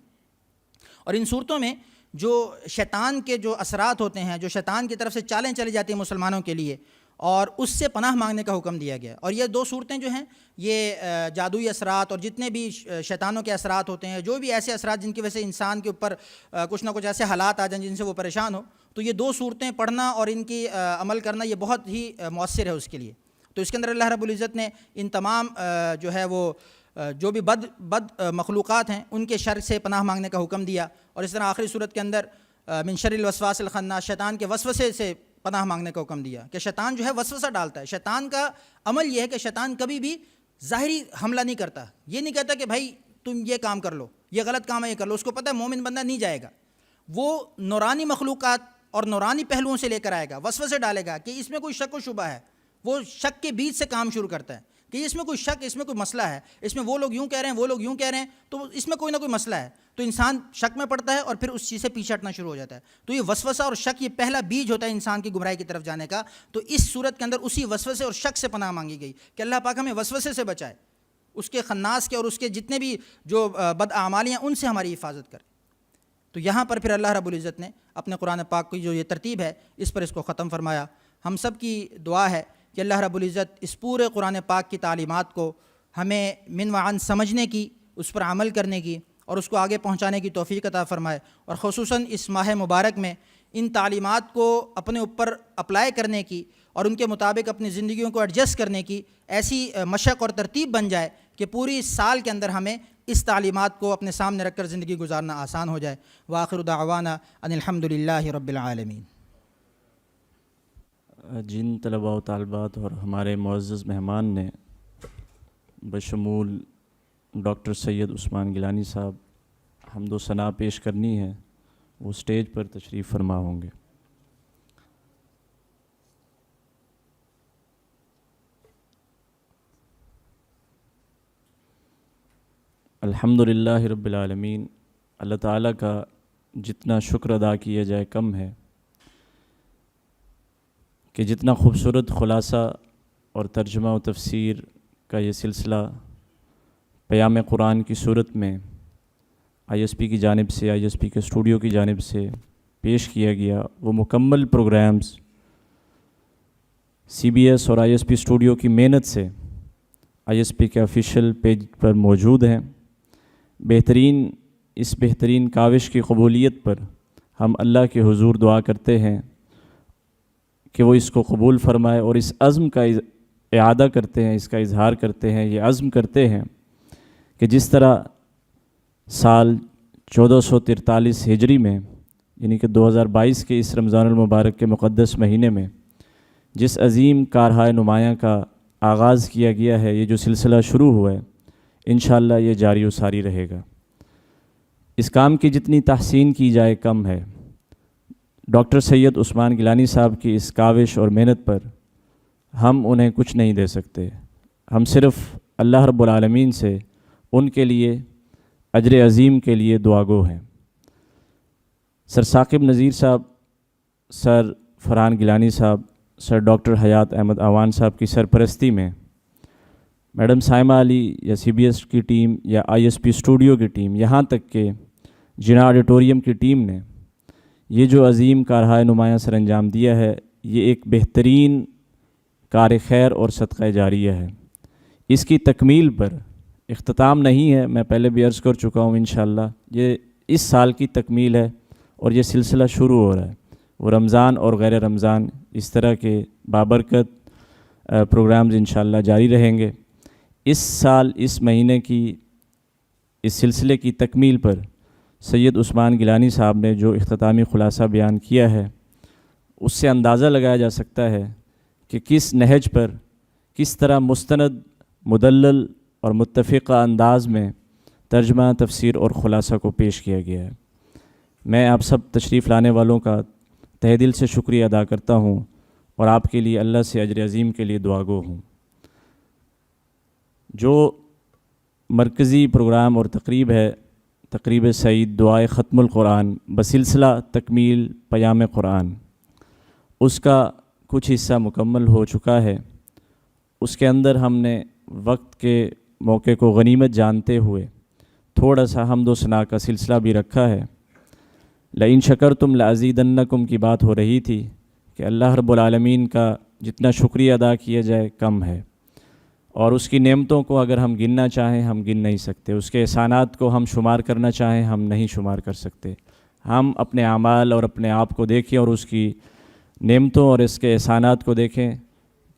اور ان صورتوں میں جو شیطان کے جو اثرات ہوتے ہیں، جو شیطان کی طرف سے چالیں چلی جاتی ہیں مسلمانوں کے لیے، اور اس سے پناہ مانگنے کا حکم دیا گیا۔ اور یہ 2 صورتیں جو ہیں یہ جادوئی اثرات اور جتنے بھی شیطانوں کے اثرات ہوتے ہیں، جو بھی ایسے اثرات جن کی وجہ سے انسان کے اوپر کچھ نہ کچھ ایسے حالات آ جائیں جن سے وہ پریشان ہو، تو یہ 2 صورتیں پڑھنا اور ان کی عمل کرنا یہ بہت ہی مؤثر ہے اس کے لیے۔ تو اس کے اندر اللہ رب العزت نے ان تمام جو ہے وہ جو بھی بد مخلوقات ہیں ان کے شر سے پناہ مانگنے کا حکم دیا۔ اور اس طرح آخری صورت کے اندر من شر الوسواس الخناس، شیطان کے وسوسے سے پناہ مانگنے کا حکم دیا کہ شیطان جو ہے وسوسہ ڈالتا ہے۔ شیطان کا عمل یہ ہے کہ شیطان کبھی بھی ظاہری حملہ نہیں کرتا، یہ نہیں کہتا کہ بھائی تم یہ کام کر لو، یہ غلط کام ہے یہ کر لو، اس کو پتہ ہے مومن بندہ نہیں جائے گا، وہ نورانی مخلوقات اور نورانی پہلوؤں سے لے کر آئے گا، وسوسے ڈالے گا کہ اس میں کوئی شک و شبہ ہے، وہ شک کے بیچ سے کام شروع کرتا ہے کہ اس میں کوئی شک، اس میں کوئی مسئلہ ہے، اس میں وہ لوگ یوں کہہ رہے ہیں وہ لوگ یوں کہہ رہے ہیں، تو اس میں کوئی نہ کوئی مسئلہ ہے، تو انسان شک میں پڑتا ہے اور پھر اس چیز سے پیچھے ہٹنا شروع ہو جاتا ہے۔ تو یہ وسوسہ اور شک یہ پہلا بیج ہوتا ہے انسان کی گمراہی کی طرف جانے کا۔ تو اس صورت کے اندر اسی وسوسے اور شک سے پناہ مانگی گئی کہ اللہ پاک ہمیں وسوسے سے بچائے، اس کے خناس کے اور اس کے جتنے بھی جو بد اعمالیاں ان سے ہماری حفاظت کرے۔ تو یہاں پر پھر اللہ رب العزت نے اپنے قرآن پاک کی جو یہ ترتیب ہے اس پر اس کو ختم فرمایا۔ ہم سب کی دعا ہے کہ اللہ رب العزت اس پورے قرآن پاک کی تعلیمات کو ہمیں من وعن سمجھنے کی، اس پر عمل کرنے کی اور اس کو آگے پہنچانے کی توفیق عطا فرمائے، اور خصوصاً اس ماہ مبارک میں ان تعلیمات کو اپنے اوپر اپلائی کرنے کی اور ان کے مطابق اپنی زندگیوں کو ایڈجسٹ کرنے کی ایسی مشق اور ترتیب بن جائے کہ پوری سال کے اندر ہمیں اس تعلیمات کو اپنے سامنے رکھ کر زندگی گزارنا آسان ہو جائے۔ وآخر دعوانا ان الحمد للہ رب العالمین۔ جن طلباء و طالبات اور ہمارے معزز مہمان نے بشمول ڈاکٹر سید عثمان گیلانی صاحب حمد و ثنا پیش کرنی ہے، وہ اسٹیج پر تشریف فرما ہوں گے۔ الحمدللہ رب العالمین۔ اللہ تعالیٰ کا جتنا شکر ادا کیا جائے کم ہے کہ جتنا خوبصورت خلاصہ اور ترجمہ و تفسیر کا یہ سلسلہ پیام قرآن کی صورت میں آئی ایس پی کی جانب سے، آئی ایس پی کے اسٹوڈیو کی جانب سے پیش کیا گیا، وہ مکمل پروگرامز سی بی ایس اور آئی ایس پی اسٹوڈیو کی محنت سے آئی ایس پی کے آفیشیل پیج پر موجود ہیں۔ اس بہترین کاوش کی قبولیت پر ہم اللہ کے حضور دعا کرتے ہیں کہ وہ اس کو قبول فرمائے، اور اس عزم کا اعادہ کرتے ہیں، اس کا اظہار کرتے ہیں، یہ عزم کرتے ہیں کہ جس طرح سال 1443 ہجری میں یعنی کہ 2022 کے اس رمضان المبارک کے مقدس مہینے میں جس عظیم کارہائے نمایاں کا آغاز کیا گیا ہے، یہ جو سلسلہ شروع ہوا ہے، انشاءاللہ یہ جاری و ساری رہے گا۔ اس کام کی جتنی تحسین کی جائے کم ہے۔ ڈاکٹر سید عثمان گیلانی صاحب کی اس کاوش اور محنت پر ہم انہیں کچھ نہیں دے سکتے، ہم صرف اللہ رب العالمین سے ان کے لیے اجر عظیم کے لیے دعا گو ہیں۔ سر ثاقب نذیر صاحب، سر فرحان گیلانی صاحب، سر ڈاکٹر حیات احمد اعوان صاحب کی سرپرستی میں میڈم سائمہ علی یا سی بی ایس کی ٹیم یا آئی ایس پی اسٹوڈیو کی ٹیم، یہاں تک کہ جنا آڈیٹوریم کی ٹیم نے یہ جو عظیم کارہائے نمایاں سر انجام دیا ہے، یہ ایک بہترین کار خیر اور صدقہ جاریہ ہے۔ اس کی تکمیل پر اختتام نہیں ہے، میں پہلے بھی عرض کر چکا ہوں، انشاءاللہ یہ اس سال کی تکمیل ہے اور یہ سلسلہ شروع ہو رہا ہے۔ وہ رمضان اور غیر رمضان اس طرح کے بابرکت پروگرامز انشاءاللہ جاری رہیں گے۔ اس سال اس مہینے کی اس سلسلے کی تکمیل پر سید عثمان گیلانی صاحب نے جو اختتامی خلاصہ بیان کیا ہے، اس سے اندازہ لگایا جا سکتا ہے کہ کس نہج پر کس طرح مستند، مدلل اور متفقہ انداز میں ترجمہ، تفسیر اور خلاصہ کو پیش کیا گیا ہے۔ میں آپ سب تشریف لانے والوں کا تہہ دل سے شکریہ ادا کرتا ہوں اور آپ کے لیے اللہ سے اجر عظیم کے لیے دعا گو ہوں۔ جو مرکزی پروگرام اور تقریب ہے، تقریب سعید دعائے ختم القرآن بسلسلہ تکمیل پیام قرآن، اس کا کچھ حصہ مکمل ہو چکا ہے۔ اس کے اندر ہم نے وقت کے موقع کو غنیمت جانتے ہوئے تھوڑا سا حمد و ثنا کا سلسلہ بھی رکھا ہے۔ لئن شکرتم لازیدنکم کی بات ہو رہی تھی کہ اللہ رب العالمین کا جتنا شکریہ ادا کیا جائے کم ہے، اور اس کی نعمتوں کو اگر ہم گننا چاہیں ہم گن نہیں سکتے، اس کے احسانات کو ہم شمار کرنا چاہیں ہم نہیں شمار کر سکتے۔ ہم اپنے اعمال اور اپنے آپ کو دیکھیں اور اس کی نعمتوں اور اس کے احسانات کو دیکھیں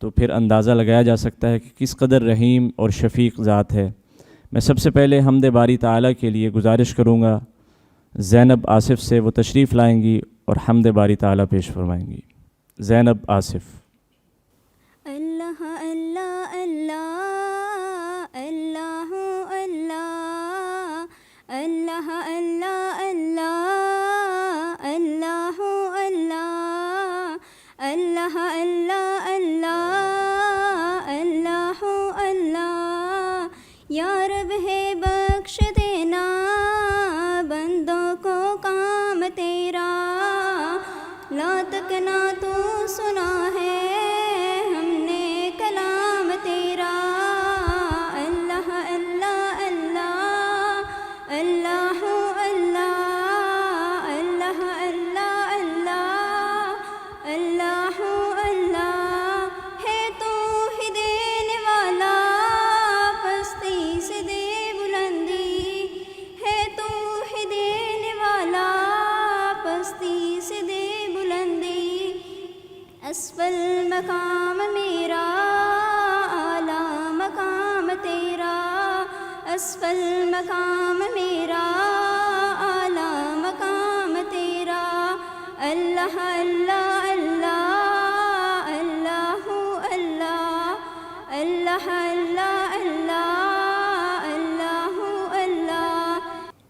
تو پھر اندازہ لگایا جا سکتا ہے کہ کس قدر رحیم اور شفیق ذات ہے۔ میں سب سے پہلے حمد باری تعالیٰ کے لیے گزارش کروں گا زینب آصف سے، وہ تشریف لائیں گی اور حمد باری تعالیٰ پیش فرمائیں گی۔ زینب آصف۔ اللہ اللہ اللہ اللہ اللہ اللہ اللہ اللہ اللہ اللہ اللہ اللہ اللہ اللہ اللہ یا رب ہے بخش دینا بندوں کو کام تیرا، لا تک نہ تو سنا ہے ہم نے کلام تیرا۔ اللہ اللہ اللہ اللہ اللہ اللہ اللہ اللہ اللہ اللہ ہے تو ہی دینے والا پستی سے دے بلندی، ہے تو ہی دینے والا پستی سے دے بلندی۔ اسفل مقام میرا اعلیٰ مقام تیرا، اسفل مقام میرا اعلیٰ مقام تیرا۔ اللہ اللہ اللہ اللہ اللہ اللہ اللہ اللہ اللہ اللہ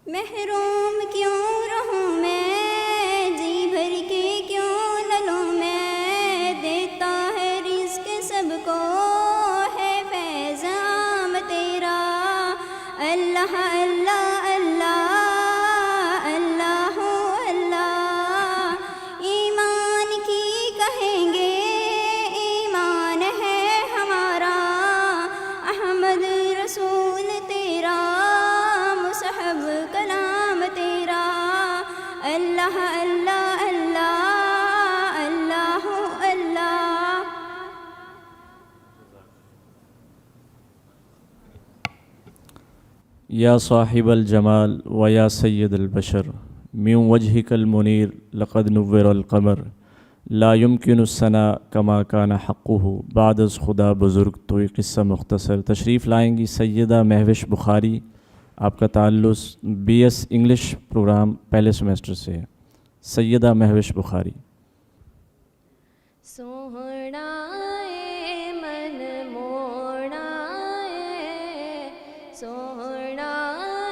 محروم کیوں رہوں میں جی بھر کے کیوں نہ لوں میں، دیتا ہے رزق سب کو ہے فیض عام تیرا۔ اللہ اللہ اللہ اللہ اللہ ایمان کی کہیں گے ایمان ہے ہمارا، احمد رسول تیرا مصحب کلام تیرا۔ اللہ اللہ اللہ اللہ اللہ یا صاحب الجمال و یا سید البشر من وجهک المنیر لقد نور القمر لا يمکن الثناء کما کان حقہ بعد از خدا بزرگ۔ تو یہ قصہ مختصر تشریف لائیں گی سیدہ مہوش بخاری، آپ کا تعلق بی ایس انگلش پروگرام پہلے سیمسٹر سے ہے۔ سیدہ مہوش بخاری۔ سوہنا اے من موڑا اے سوہنا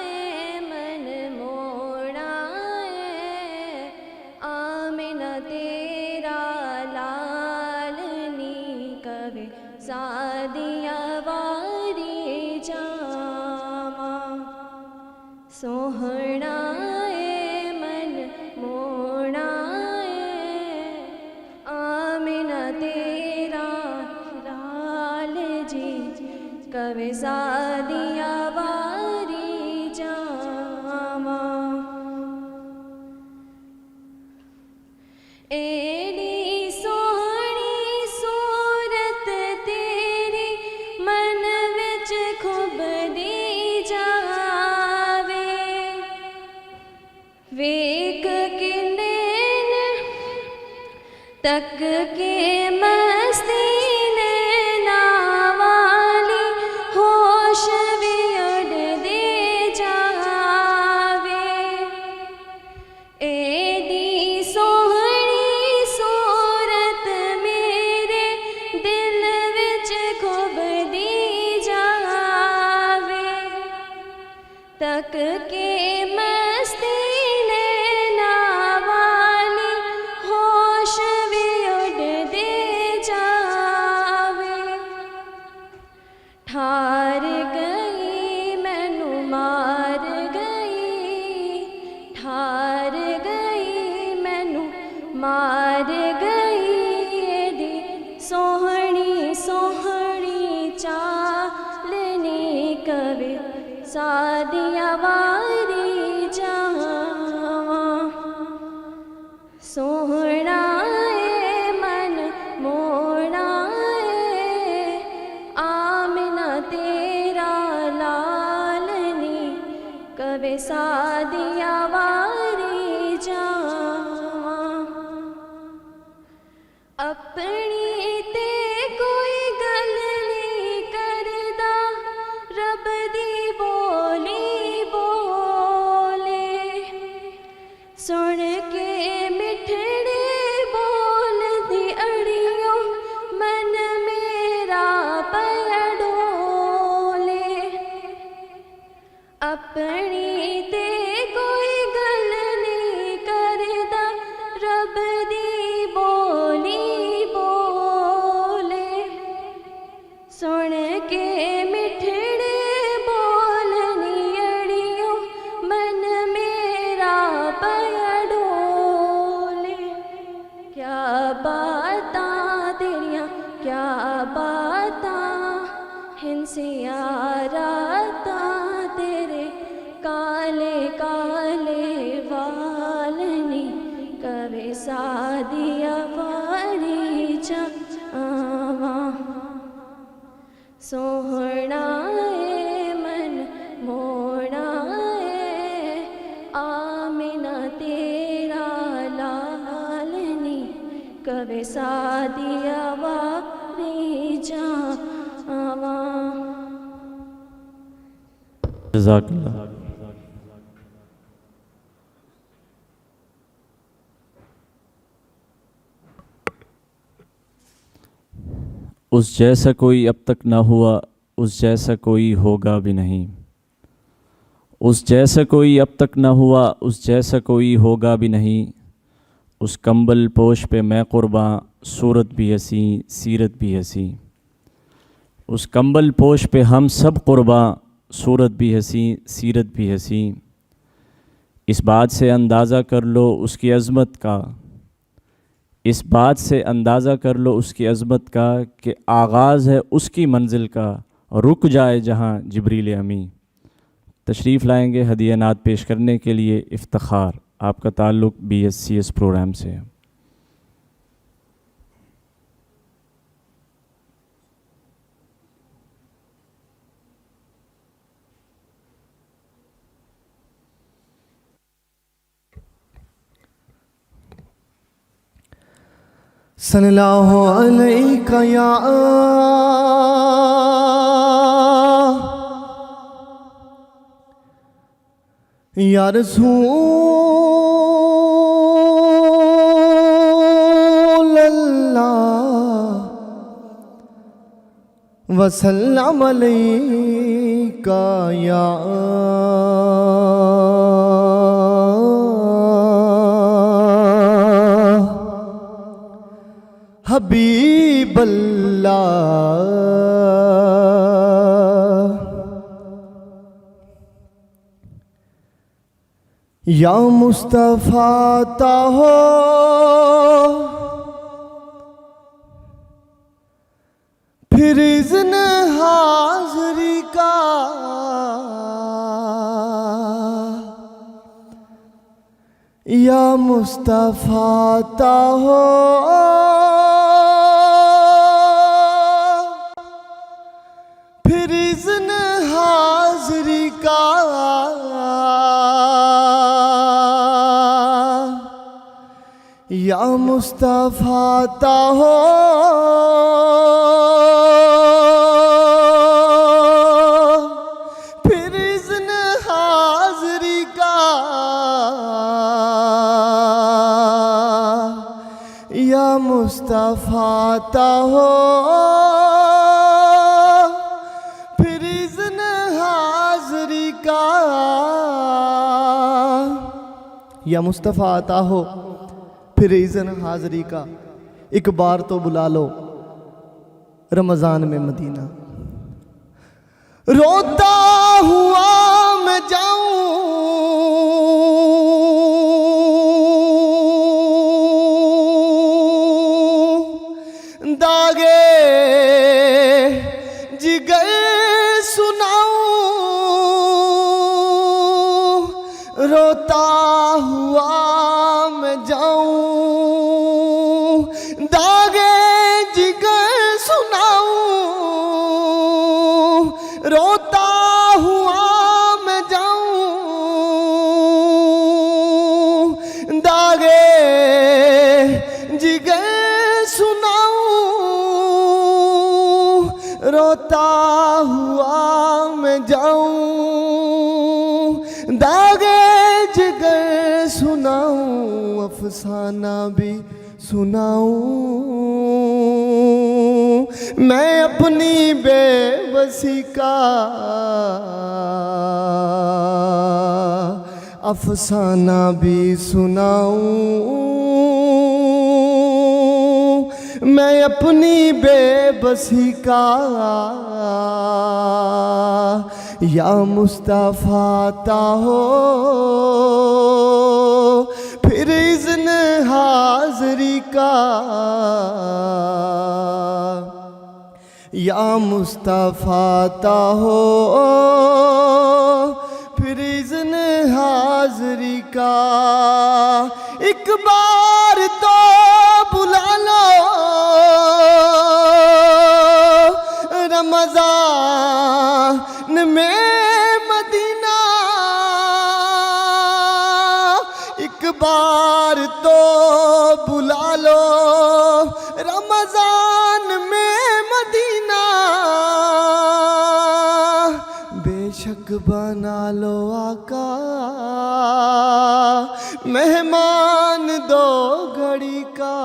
اے من موڑا اے آمنہ تیرا لالنی کبھی سادیا واری جاما، سوہنا اے من موڑا کبھی سادیا واری جاواں ایڈی سوہنی صورت تیری من وچ کھبدی جاوے ویکھ کے نین تک کے مستی نینا والی ہوش بھی اڑدی جاوے ایڈی سوہنی صورت میرے دل وچ کھبدی جاوے تک کے مستی نینا والی ہوش بھی اڑدی جاوے ٹھار گئی مینوں مار گئی ٹھار گئی مینوں مار گئی ایڈی سوہنی سوہنی چالنی کبھی سادیا واری جاواں سوہنا اے من موڑا اے آمنہ تیرا لالنی کبھی سادیا واری جاواں اپنی تے کوئی گل نہیں کردا رب دی بولی بولے سن کے مٹھڑے بول دی اڑیوں من میرا پیا ڈولے اپنی تے کوئی گل نہیں کردا رب دی بولی بولے سن کے مٹھڑے بولنی اڑیوں من میرا پیا ڈولے کیا باتاں تیریاں کیا باتاں ہنسیاں راتاں تیرے کالے کالے والنی کبھی سادیا واری جاواں سوہنا اے من موڑا اے آمنہ تیرا لالنی کبھی سادیا واری جاواں جزاک اللہ. اس جیسا کوئی اب تک نہ ہوا اس جیسا کوئی ہوگا بھی نہیں اس جیسا کوئی اب تک نہ ہوا اس جیسا کوئی ہوگا بھی نہیں اس کمبل پوش پہ میں قرباں صورت بھی ہنسی سیرت بھی ہنسی اس کمبل پوش پہ ہم سب قرباں صورت بھی ہنسی سیرت بھی ہنسی اس بات سے اندازہ کر لو اس کی عظمت کا اس بات سے اندازہ کر لو اس کی عظمت کا کہ آغاز ہے اس کی منزل کا رک جائے جہاں جبریل امی. تشریف لائیں گے ہدیہ نعت پیش کرنے کے لیے افتخار. آپ کا تعلق BSCS پروگرام سے ہے. صلی اللہ علیہ یا رسول اللہ وسلم علیکہ یا حبیب اللہ یا مصطفیٰ طاہر پھر اذن حاضر یا مصطفیٰ ہو پھر اذن حاضری کا یا مصطفیٰ ہو پھر اذن حاضری کا یا مصطفیٰ ہو پھر اذن حاضری کا یا مصطفیٰ عطا ہو پھر اذن حاضری کا ایک بار تو بلا لو رمضان میں مدینہ روتا ہوا میں جاؤں داغے جگر سناؤں روتا ہوا میں جاؤں داغے جگر سناؤں روتا ہوا میں جاؤں داغے جگر سناؤں روتا ہوا میں جاؤں داغے جگر سناؤں افسانہ بھی سناؤں میں اپنی بے بسی کا افسانہ بھی سناؤں میں اپنی بے بسی کا یا مصطفیٰ ہو پھر اذن حاضری کا یا مصطفیٰ ہو پھر اذن حاضری کا ایک بار تو بلا لو رمضان میں مدینہ ایک بار تو بلا لو رمضان میں مدینہ بے شک بنا لو آقا مہمان دو گھڑی کا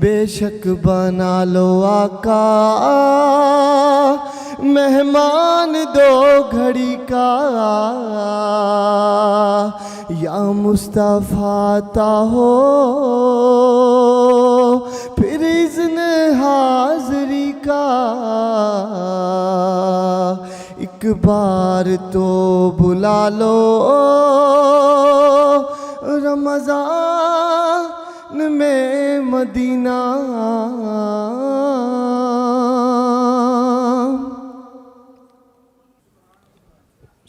بے شک بنا لو آقا مہمان دو گھڑی کا یا مصطفیٰ ہو پھر اذن حاضری کا ایک بار تو بلا لو رمضان میں مدینہ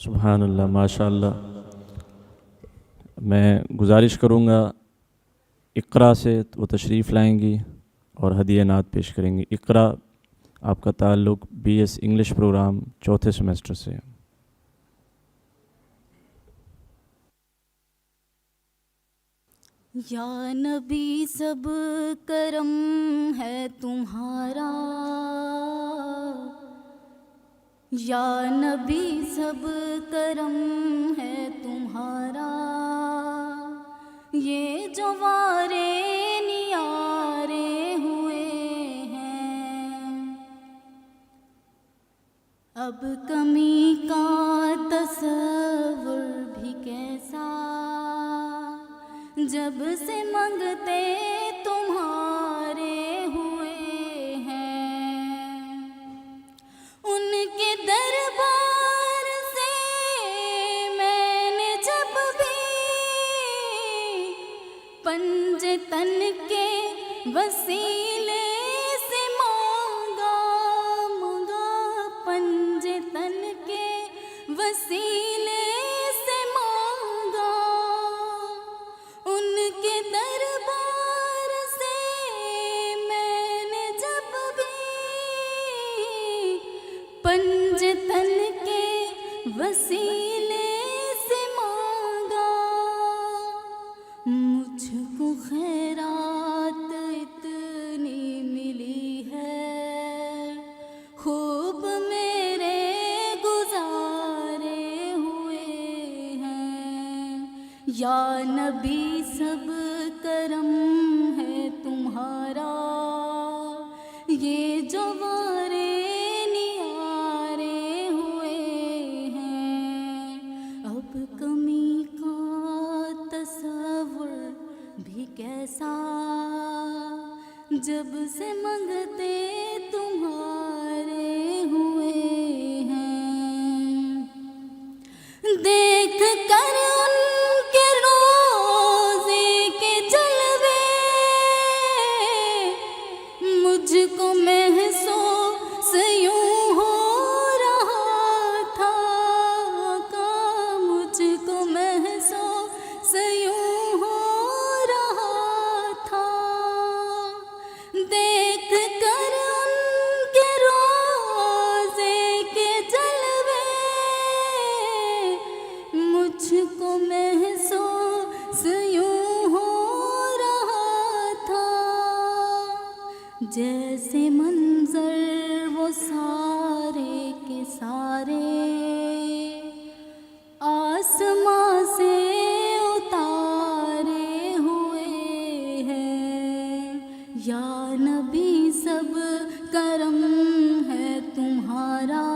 سبحان اللہ ماشاء اللہ. میں گزارش کروں گا اقرا سے وہ تشریف لائیں گی اور ہدیہ نعت پیش کریں گی. اقرا آپ کا تعلق BS انگلش پروگرام چوتھے سیمسٹر سے. یا نبی سب کرم ہے تمہارا یا نبی سب کرم ہے تمہارا یہ جو وارے نیارے ہوئے ہیں اب کمی کا تصور بھی کیسا جب سے منگتے تمہارے ہوئے ہیں ان کے دربار سے میں نے جب بھی پنج تن کے وسیلے سے مانگا پنج تن کے وسیلے سے مانگا وسیلے سے مانگا، مجھ کو خیرات اتنی ملی ہے، خوب میرے گزارے ہوئے ہیں، یا نبی سب کرم ہے تمہارا، یہ جو وارے نیارے ہوئے ہیں، اب کمی کا تصور بھی کیسا، جب سے منگتے تمہارے ہوئے ہیں، دیکھ کر ان کے روزے کے جلوے مجھ کو محسوس یوں ہو رہا تھا، مجھ کو محسوس یوں ہو رہا تھا، دیکھ کر ان کے روزے کے جلوے مجھ کو محسوس یوں ہو رہا تھا، جیسے منظر وہ سارے کے سارے آسماں سے اتارے ہوئے ہیں، یا نبی سب کرم ہے تمہارا،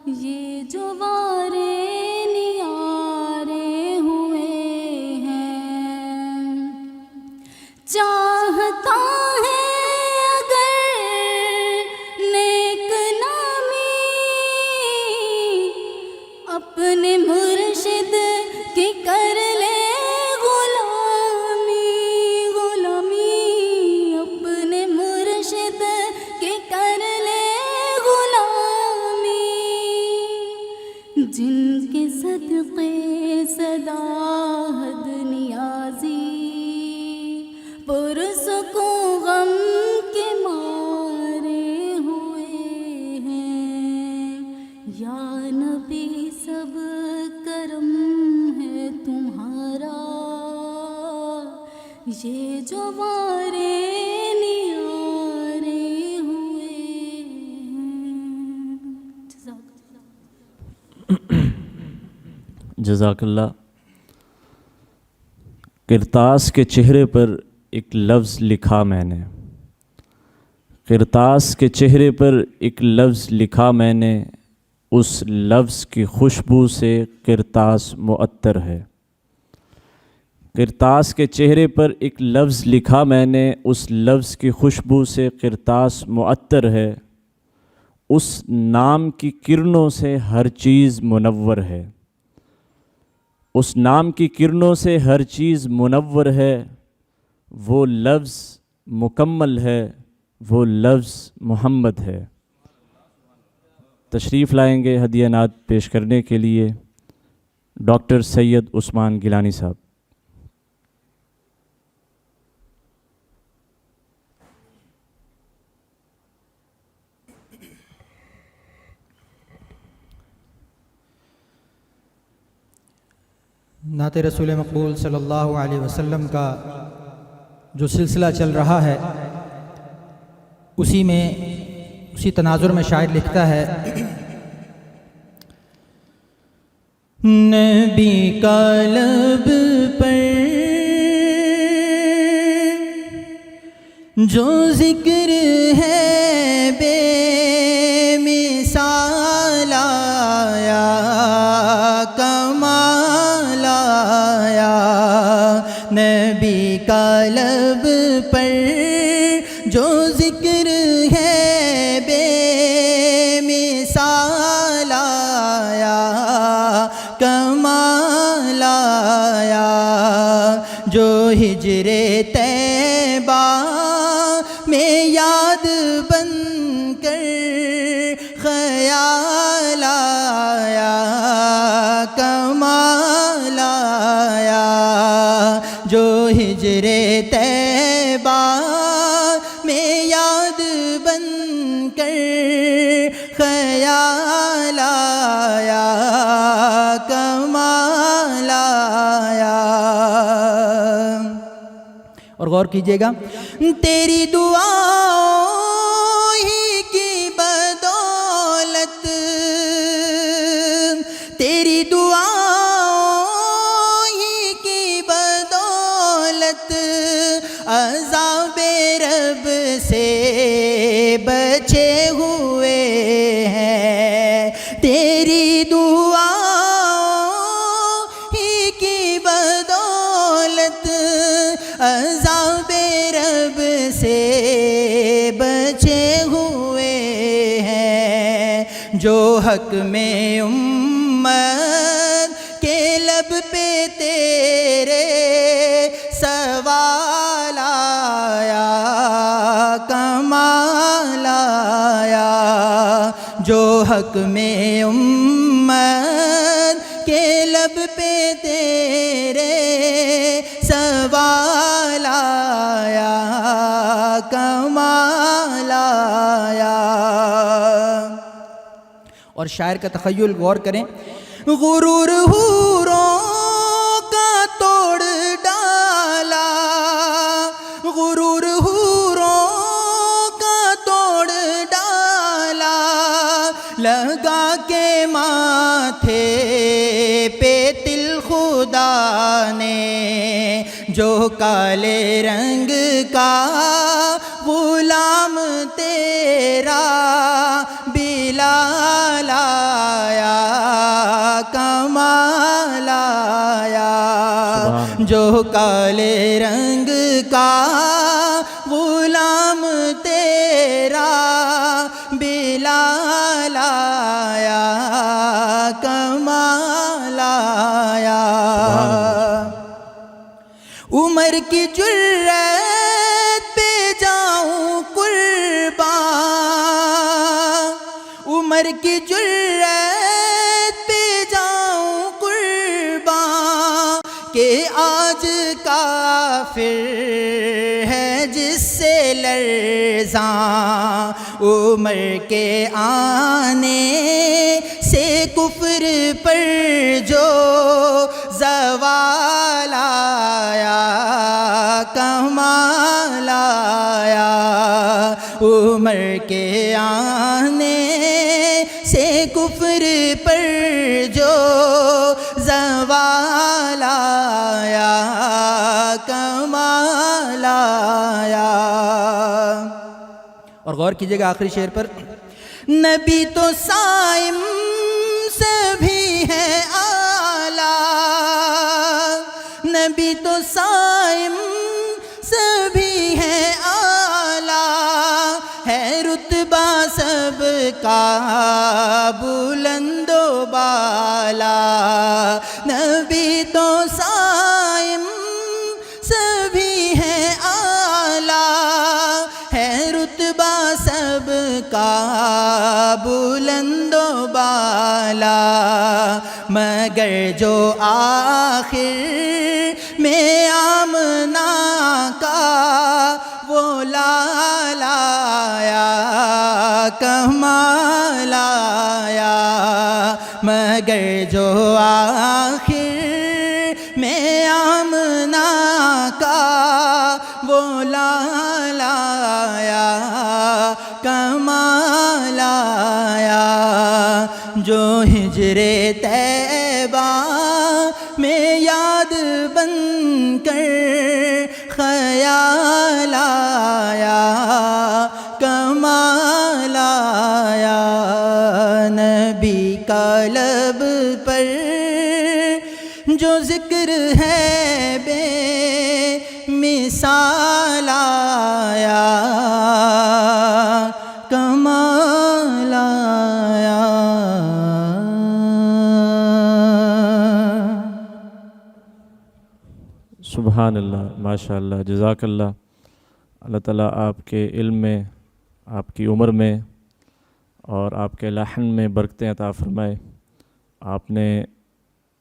یہ جو وارے نیارے ہوئے ہیں، چاہتا ہے اگر نیک نامی اپنے مرشد کی کر لے غلامی، اپنے مرشد کی کر لے غلامی، جن کے صدقے سدا حد نیازی پرسکون غم کے مارے ہوئے ہیں، یا نبی سب کرم ہے تمہارا، یہ جو وارے نیارے ہوئے ہیں۔ جزاک اللہ۔ کرتاس کے چہرے پر ایک لفظ لکھا میں نے، کرتاس کے چہرے پر ایک لفظ لکھا میں نے، اس لفظ کی خوشبو سے کرتاس معطر ہے۔ کرتاس کے چہرے پر ایک لفظ لکھا میں نے، اس لفظ کی خوشبو سے کرتاس معطر ہے، اس نام کی کرنوں سے ہر چیز منور ہے، اس نام کی کرنوں سے ہر چیز منور ہے، وہ لفظ مکمل ہے، وہ لفظ محمد ہے۔ تشریف لائیں گے ہدیہ نعت پیش کرنے کے لیے ڈاکٹر سید عثمان گیلانی صاحب۔ نعت رسول مقبول صلی اللہ علیہ وسلم کا جو سلسلہ چل رہا ہے، اسی تناظر میں شاعر لکھتا ہے، نبی کا لب پر جو ذکر ہے بے مثال آیا، کمال آیا، نبی کا لب پر جو ذکر ہے بے مثال آیا، کمال آیا، جو ہجر طیبہ میں یاد بن کر خیال آیا، کمال آیا، جو ہجر طیبہ میں یاد بن کر خیال آیا، غور کیجئے گا، تیری دعاؤں ہی کی بدولت، تیری دعاؤں ہی کی بدولت عذاب رب سے بچے ہوئے ہیں، تیری دعاؤں ہی کی بدولت عذاب رب سے بچے ہوئے ہیں، جو حق میں امت کے لب پہ تیرے سوال آیا کمال آیا، جو حق میں امت کے لب پہ تیرے سوال آیا کمال آیا۔ اور شاعر کا تخیل غور کریں، غرور حوروں کا توڑ ڈالا، غرور حوروں کا توڑ ڈالا، لگا کے ماتھے پہ تل خدا نے، جو کالے رنگ کا غلام تیرا بلال آیا کمال آیا، جو کالے رنگ کا غلام تیرا بلال آیا کمال آیا۔ عمر کی جرات پہ جاؤں قربان، عمر کی جرات پہ جاؤں قربان، کہ آج کافر ہے جس سے لرزاں، عمر کے آنے سے کفر پر جو زوال آیا کمال آیا، عمر کے آنے سے کفر پر جو زوال آیا کمال آیا۔ اور غور کیجئے گا آخری شعر پر، نبی تو صائم سبھی ہے اعلیٰ، نبی تو صائم سبھی ہے اعلیٰ، ہے رتبہ سب کا بلند و بالا، نبی تو صائم سبھی ہے اعلیٰ، ہے رتبہ سب کا بلند و بالا، مگر جو آخر میں آمنہ کا وہ لال آیا کمال آیا، مگر جو آخر میں آمنہ کا وہ لال آیا کمال آیا، جو ہجر طیبہ میں یاد بن کر خیال آیا کمال آیا، نبی کا لب پر جو ذکر ہے بے مثال آیا کمال آیا۔ سبحان اللہ، ماشاء اللہ، جزاک اللہ۔ اللہ تعالیٰ آپ کے علم میں، آپ کی عمر میں اور آپ کے لحن میں برکتیں عطا فرمائے۔ آپ نے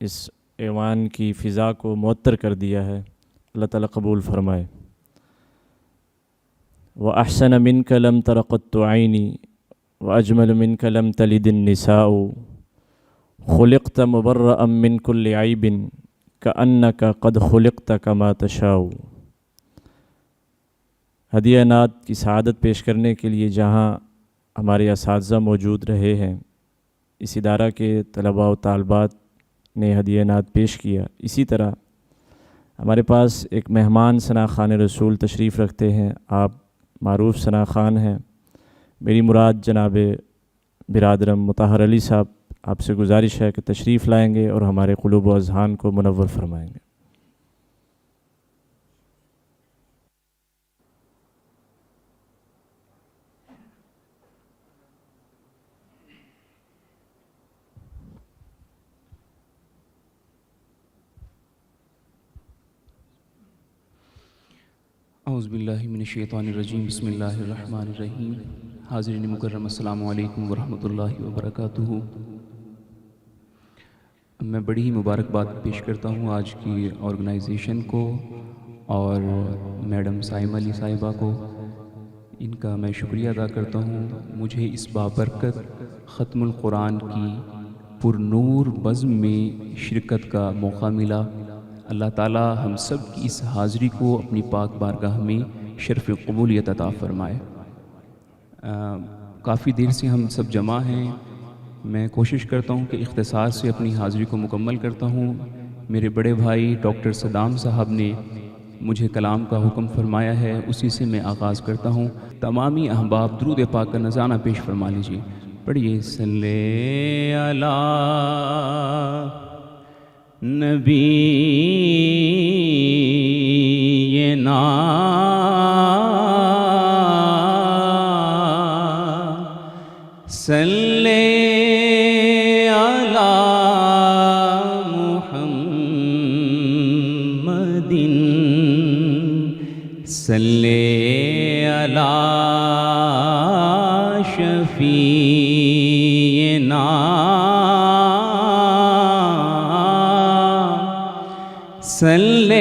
اس ایوان کی فضا کو معطر کر دیا ہے، اللہ تعالیٰ قبول فرمائے۔ وَأَحْسَنَ مِنْكَ لَمْ تَرَ قَطُّ عَيْنِي وَأَجْمَلُ مِنْكَ لَمْ تَلِدِ النِّسَاءُ خُلِقْتَ مُبَرَّأً مِنْ كُلِّ عَيْبٍ كَأَنَّكَ قَدْ خُلِقْتَ كَمَا تَشَاءُ۔ ہدیہ نعت کی سعادت پیش کرنے کے لیے جہاں ہمارے اساتذہ موجود رہے ہیں، اس ادارہ کے طلباء و طالبات نے ہدیہ نعت پیش کیا، اسی طرح ہمارے پاس ایک مہمان ثنا خان رسول تشریف رکھتے ہیں۔ آپ معروف ثنا خان ہیں۔ میری مراد جناب برادرم مطہر علی صاحب، آپ سے گزارش ہے کہ تشریف لائیں گے اور ہمارے قلوب و اذہان کو منور فرمائیں گے۔ اعوذ باللہ من الشیطان الرجیم، بسم اللہ الرحمن الرحیم۔ حاضرین مکرم، السلام علیکم ورحمۃ اللہ وبرکاتہ۔ میں بڑی ہی مبارکباد پیش کرتا ہوں آج کی آرگنائزیشن کو اور میڈم سائمہ علی صاحبہ کو، ان کا میں شکریہ ادا کرتا ہوں۔ مجھے اس بابرکت ختم القرآن کی پر نور بزم میں شرکت کا موقع ملا۔ اللہ تعالی ہم سب کی اس حاضری کو اپنی پاک بارگاہ میں شرف قبولیت عطا فرمائے۔ کافی دیر سے ہم سب جمع ہیں، میں کوشش کرتا ہوں کہ اختصار سے اپنی حاضری کو مکمل کرتا ہوں۔ میرے بڑے بھائی ڈاکٹر صدام صاحب نے مجھے کلام کا حکم فرمایا ہے، اسی سے میں آغاز کرتا ہوں۔ تمامی احباب درود پاک کا نذرانہ پیش فرما لیجیے۔ پڑھیے صلی علی نبی نا صلی علی محمد صلی علی شفیعنا صلی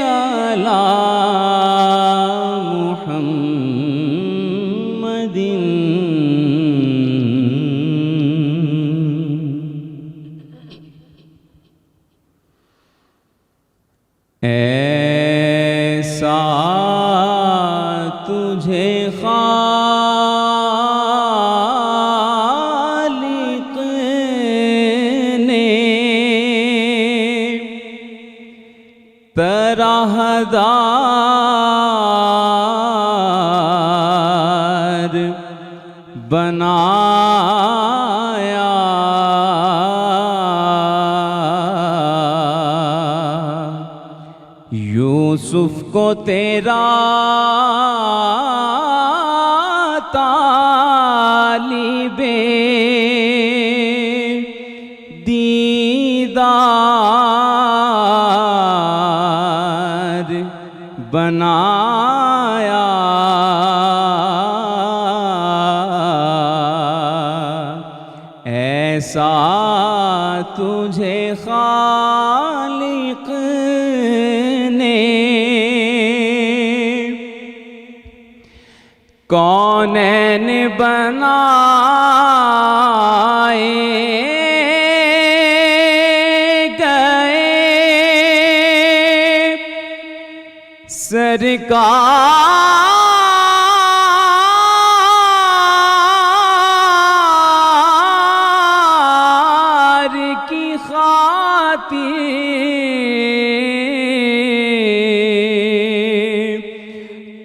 علی محمد۔ ایسا تجھے خالق نے پراہدار بنایا، یوسف کو تیرا طالب دیدار بنایا، ایسا تجھے خالق نے کونین بنائے گئے، سرکار کی خاطر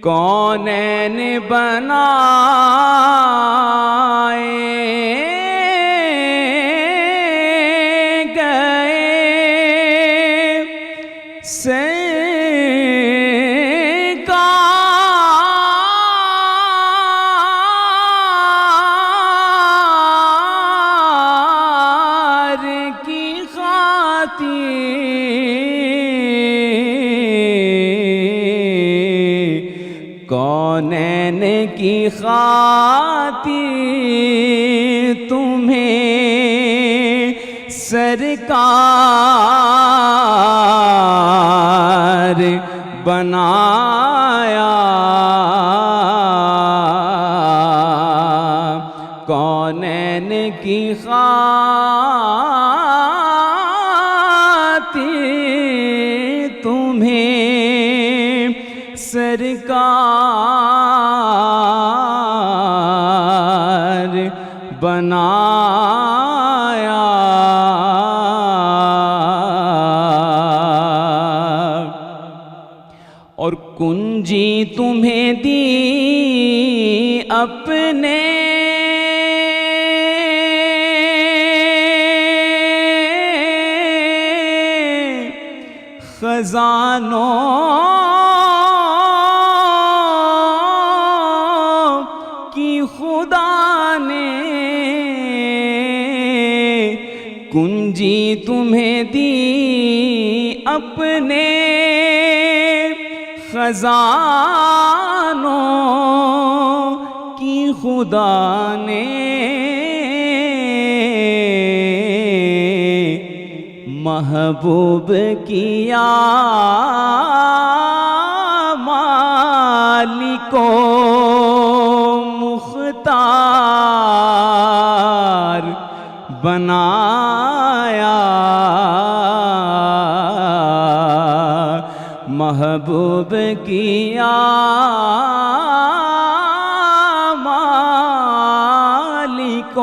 کونین بنائے گئے، سرکار کی خاطر کونین کی خاطر تمہیں سرکار بنایا، کونین کی خاطر تمہیں بنایا، اور کنجی تمہیں دی اپنے خزانوں کی خدا نے، کنجی تمہیں دی اپنے خزانوں کی خدا نے، محبوب کیا مالک و مختار بنایا، محبوب کیا مالک و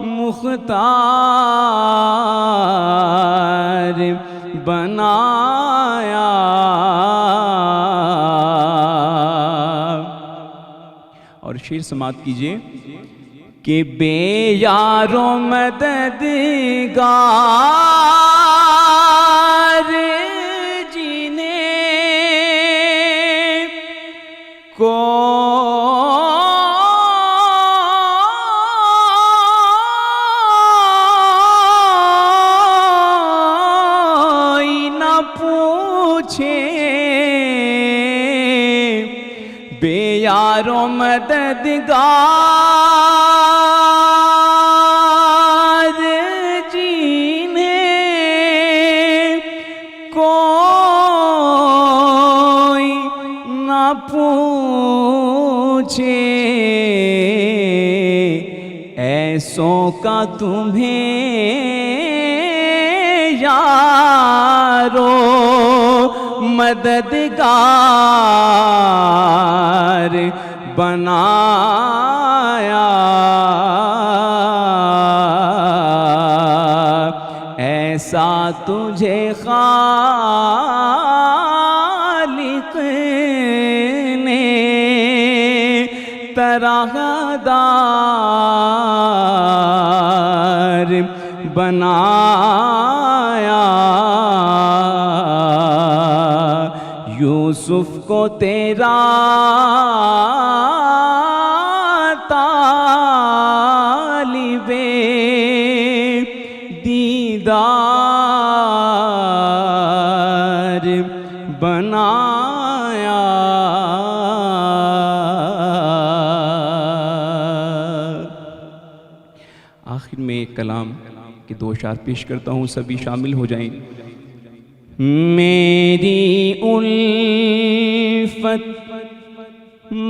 مختار بنایا، اور شعر سماعت کیجئے کہ بے یار و مددگار جینے کوئی نہ پوچھے، بے یار و مددگار جینے کوئی نہ پوچھے، ایسوں کا تمہیں یارو مددگار بنایا، ایسا تجھے خالق نے طرحدار بنایا، یوسف کو تیرا طالب دیدار بنایا، آخر میں ایک کلام کے دو اشعار پیش کرتا ہوں، سبھی شامل ہو جائیں۔ میری الفت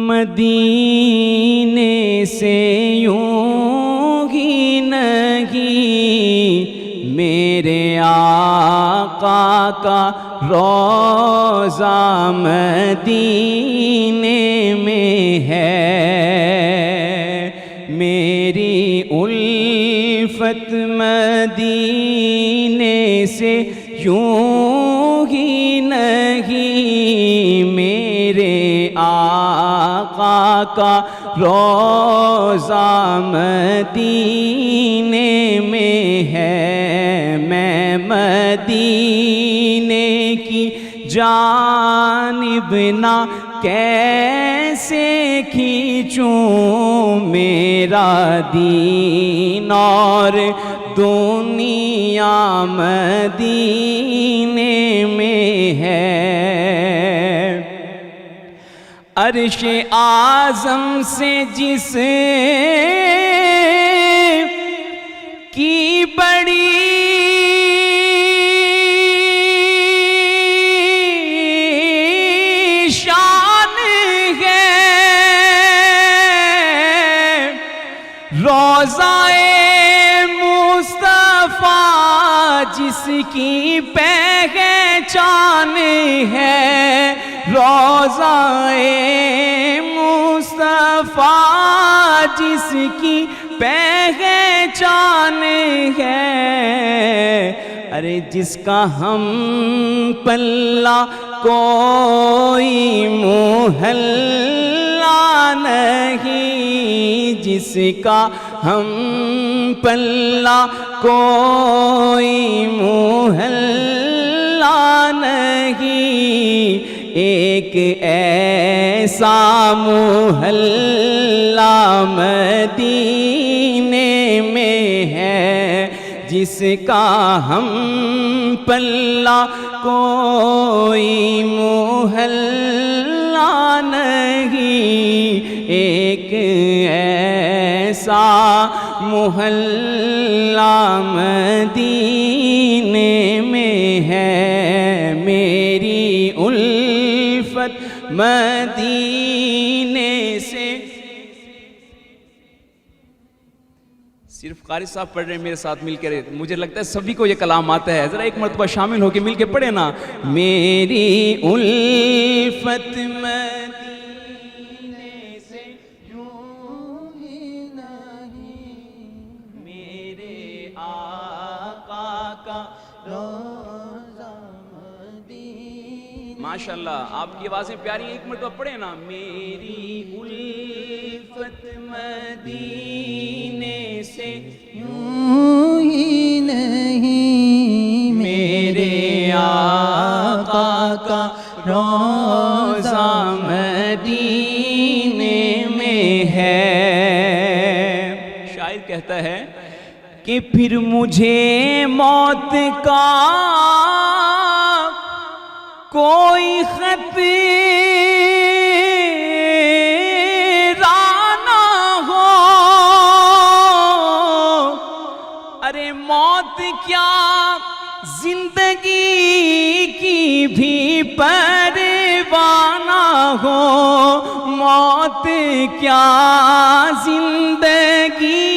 مدینے سے یوں ہی نہیں، میرے آقا کا روضہ مدینے میں ہے، میری الفت مدینے سے یوں ہی نہیں، میرے آقا کا روضہ مدینے میں ہے، میں مدینے کی جانب نہ کیسے کھینچوں، میرا دین اور دنیا مدینے میں ہے، عرش اعظم سے جس کی بڑی شان ہے، روضہ مصطفیٰ جس کی پہچان ہے، روضہ مصطفیٰ جس کی پہچان ہے، ارے جس کا ہم پلہ کوئی محلہ نہیں، جس کا ہم پلہ کوئی محلہ نہیں، ایک ایسا محلہ مدینے میں ہے جس کا ہم پلہ کوئی محلہ نہیں، ایک ایسا محلہ مدینے میں ہے، میری الفت مدینے سے۔ صرف قاری صاحب پڑھ رہے ہیں میرے ساتھ مل کر، مجھے لگتا ہے سبھی کو یہ کلام آتا ہے، ذرا ایک مرتبہ شامل ہو کے مل کے پڑھے نا، میری الفت مدینے سے یوں ہی نہیں، میرے آقا کا روضہ مدینہ۔ ماشاءاللہ آپ کی آوازیں پیاری ہیں، ایک مرتبہ پڑھے نا، میری الفت مدینے سے یوں ہی نہیں، میرے آقا کا روضہ مدینے میں ہے۔ شاعر کہتا ہے کہ پھر مجھے موت کا کوئی خطرہ نہ ہو، ارے موت کیا زندگی کی بھی پرواہ نہ ہو، موت کیا زندگی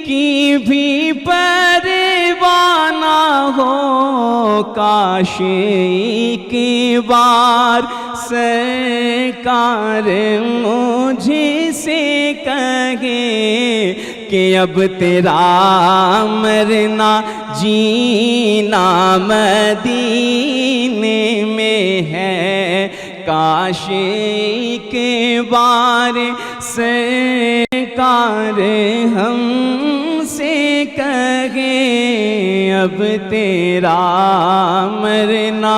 کی بھی پرواہ نہ ہو، کاش ایک بار سرکار مجھے سے کہے کہ اب تیرا مرنا جینا مدینے میں ہے، کاش ایک بار سرکار ہم سے کہے اب تیرا مرنا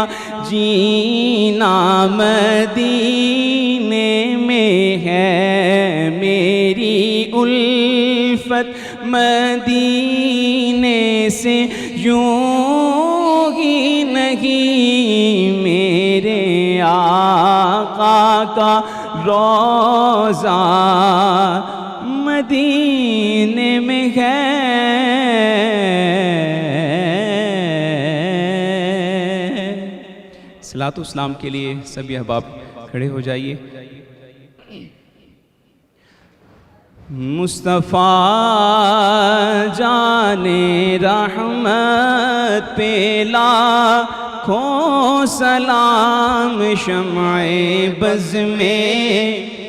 جینا مدینے میں ہے، میری الفت مدینے سے یوں ہی نہیں، میرے آقا کا روضہ مدینے میں ہے۔ صلاۃ و اسلام کے لیے سبھی احباب کھڑے ہو جائیے۔ مصطفیٰ جان رحمت پہ لاکھوں سلام، شمع بز میں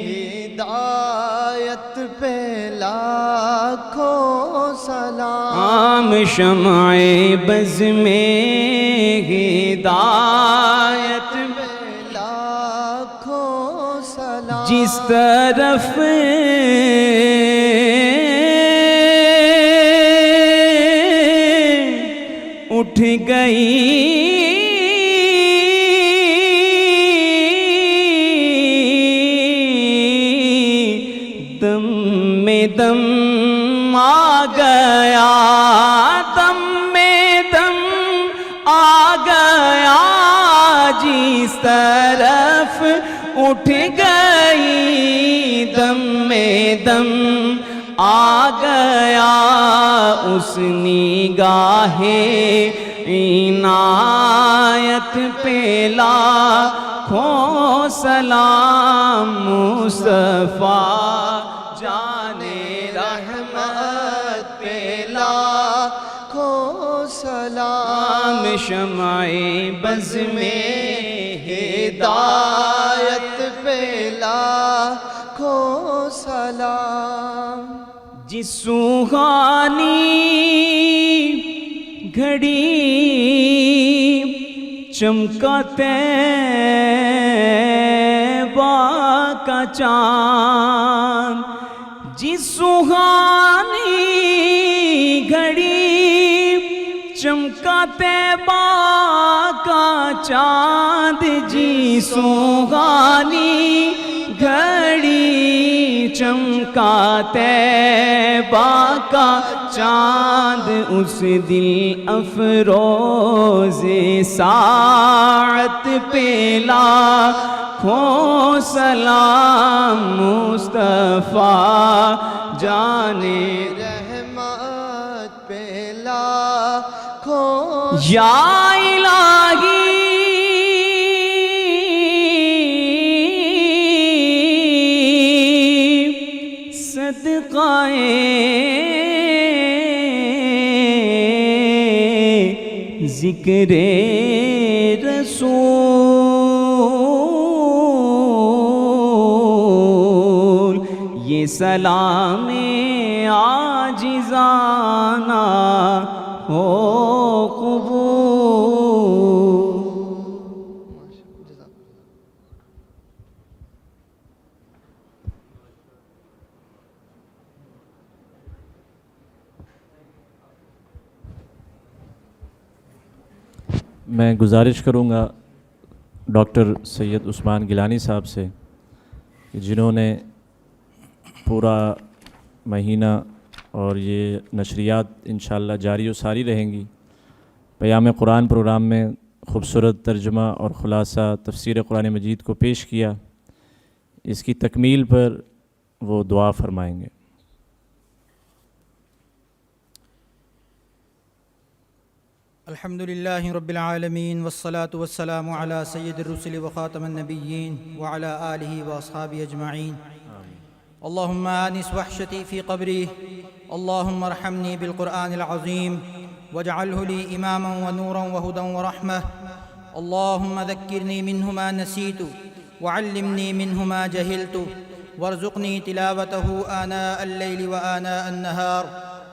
ہدایت پہ لاکھوں سلام، شمع بز میں ہدایت پہ لاکھوں سلام، جس طرف اٹھ گئی دم میں دم آ گیا، دم میں دم آ گیا، جس طرف اٹھ گئی دم میں دم آ گیا، اس نگاہ عنایت پہ لاکھوں سلام، مصطفیٰ جان رحمت پہ لاکھوں سلام، شمع بز میں ہدایت پہ لاکھوں سلام جس سوہانی گھڑی چمکا طیبہ کا چاند، جس سوہانی گھڑی چمکا طیبہ کا چاند، جی سوہانی گھڑی چمکا طیبہ کا چاند، اس دل افروز ساعت پہ لاکھوں سلام، مصطفیٰ جانے رحمت پہ لاکھوں یا الہی صدقائے ذکر رسول، یہ سلام عاجزانہ ہو قبول۔ میں گزارش کروں گا ڈاکٹر سید عثمان گیلانی صاحب سے کہ جنہوں نے پورا مہینہ اور یہ نشریات انشاءاللہ جاری و ساری رہیں گی، پیام قرآن پروگرام میں خوبصورت ترجمہ اور خلاصہ تفسیر قرآن مجید کو پیش کیا، اس کی تکمیل پر وہ دعا فرمائیں گے۔ الحمد للہ رب العالمین والصلاة والسلام على سید الرسل وخاتم النبیین وعلى آلہ واصحابہ اجمعین۔ اللہم آنس وحشتی فی قبری، اللہم ارحمنی بالقرآن العظیم واجعلہ لی اماما ونورا وہدا ورحمہ، اللہم ذکرنی منہ ما نسیت وعلمنی منہ ما جہلت وارزقنی تلاوتہ آناء اللیل وآناء النہار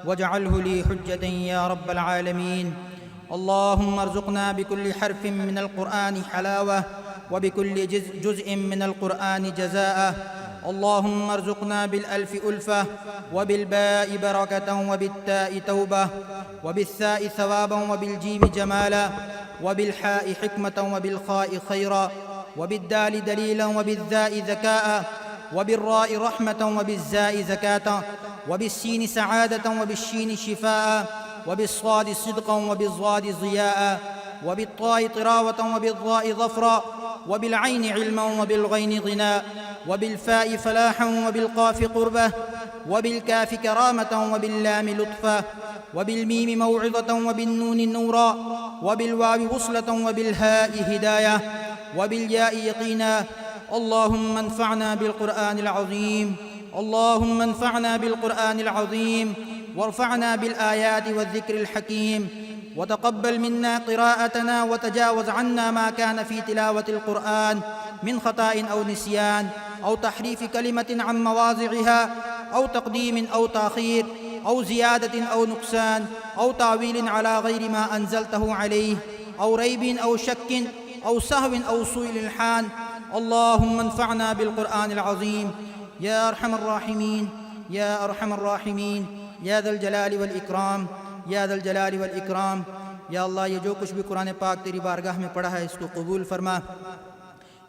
واجعلہ لی حجتا یا رب العالمین۔ اللهم ارزقنا بكل حرف من القرآن حلاوة وبكل جزء من القرآن جزاء، اللهم ارزقنا بالألف ألفة وبالباء بركة وبالتاء توبة وبالثاء ثوابا وبالجيم جمالا وبالحاء حكمة وبالخاء خيرا وبالدال دليلا وبالذاء ذكاء وبالراء رحمة وبالزاء زكاة وبالسين سعادة وبالشين شفاء وبالصاد صدقا وبالضاد ضياء وبالطاء طراوة وبالضاء ظفرا وبالعين علما وبالغين غناء وبالفاء فلاحا وبالقاف قربة وبالكاف كرامة وباللام لطفا وبالميم موعظة وبالنون نورا وبالواو وصلة وبالهاء هداية وبالياء يقينا. اللهم انفعنا بالقرآن العظيم، اللهم انفعنا بالقرآن العظيم وارفعنا بالآيات والذكر الحكيم، وتقبل منا قراءتنا وتجاوز عنا ما كان في تلاوة القرآن من خطأ أو نسيان أو تحريف كلمة عن مواضعها أو تقديم أو تأخير أو زيادة أو نقصان أو تعويل على غير ما أنزلته عليه أو ريب أو شك أو سهو أو سوء الإلحان. اللهم انفعنا بالقرآن العظيم يا أرحم الراحمين يا أرحم الراحمين یا ذا الجلال والاکرام یا ذا الجلال والاکرام. یا اللہ یہ جو کچھ بھی قرآن پاک تیری بارگاہ میں پڑھا ہے اس کو قبول فرما،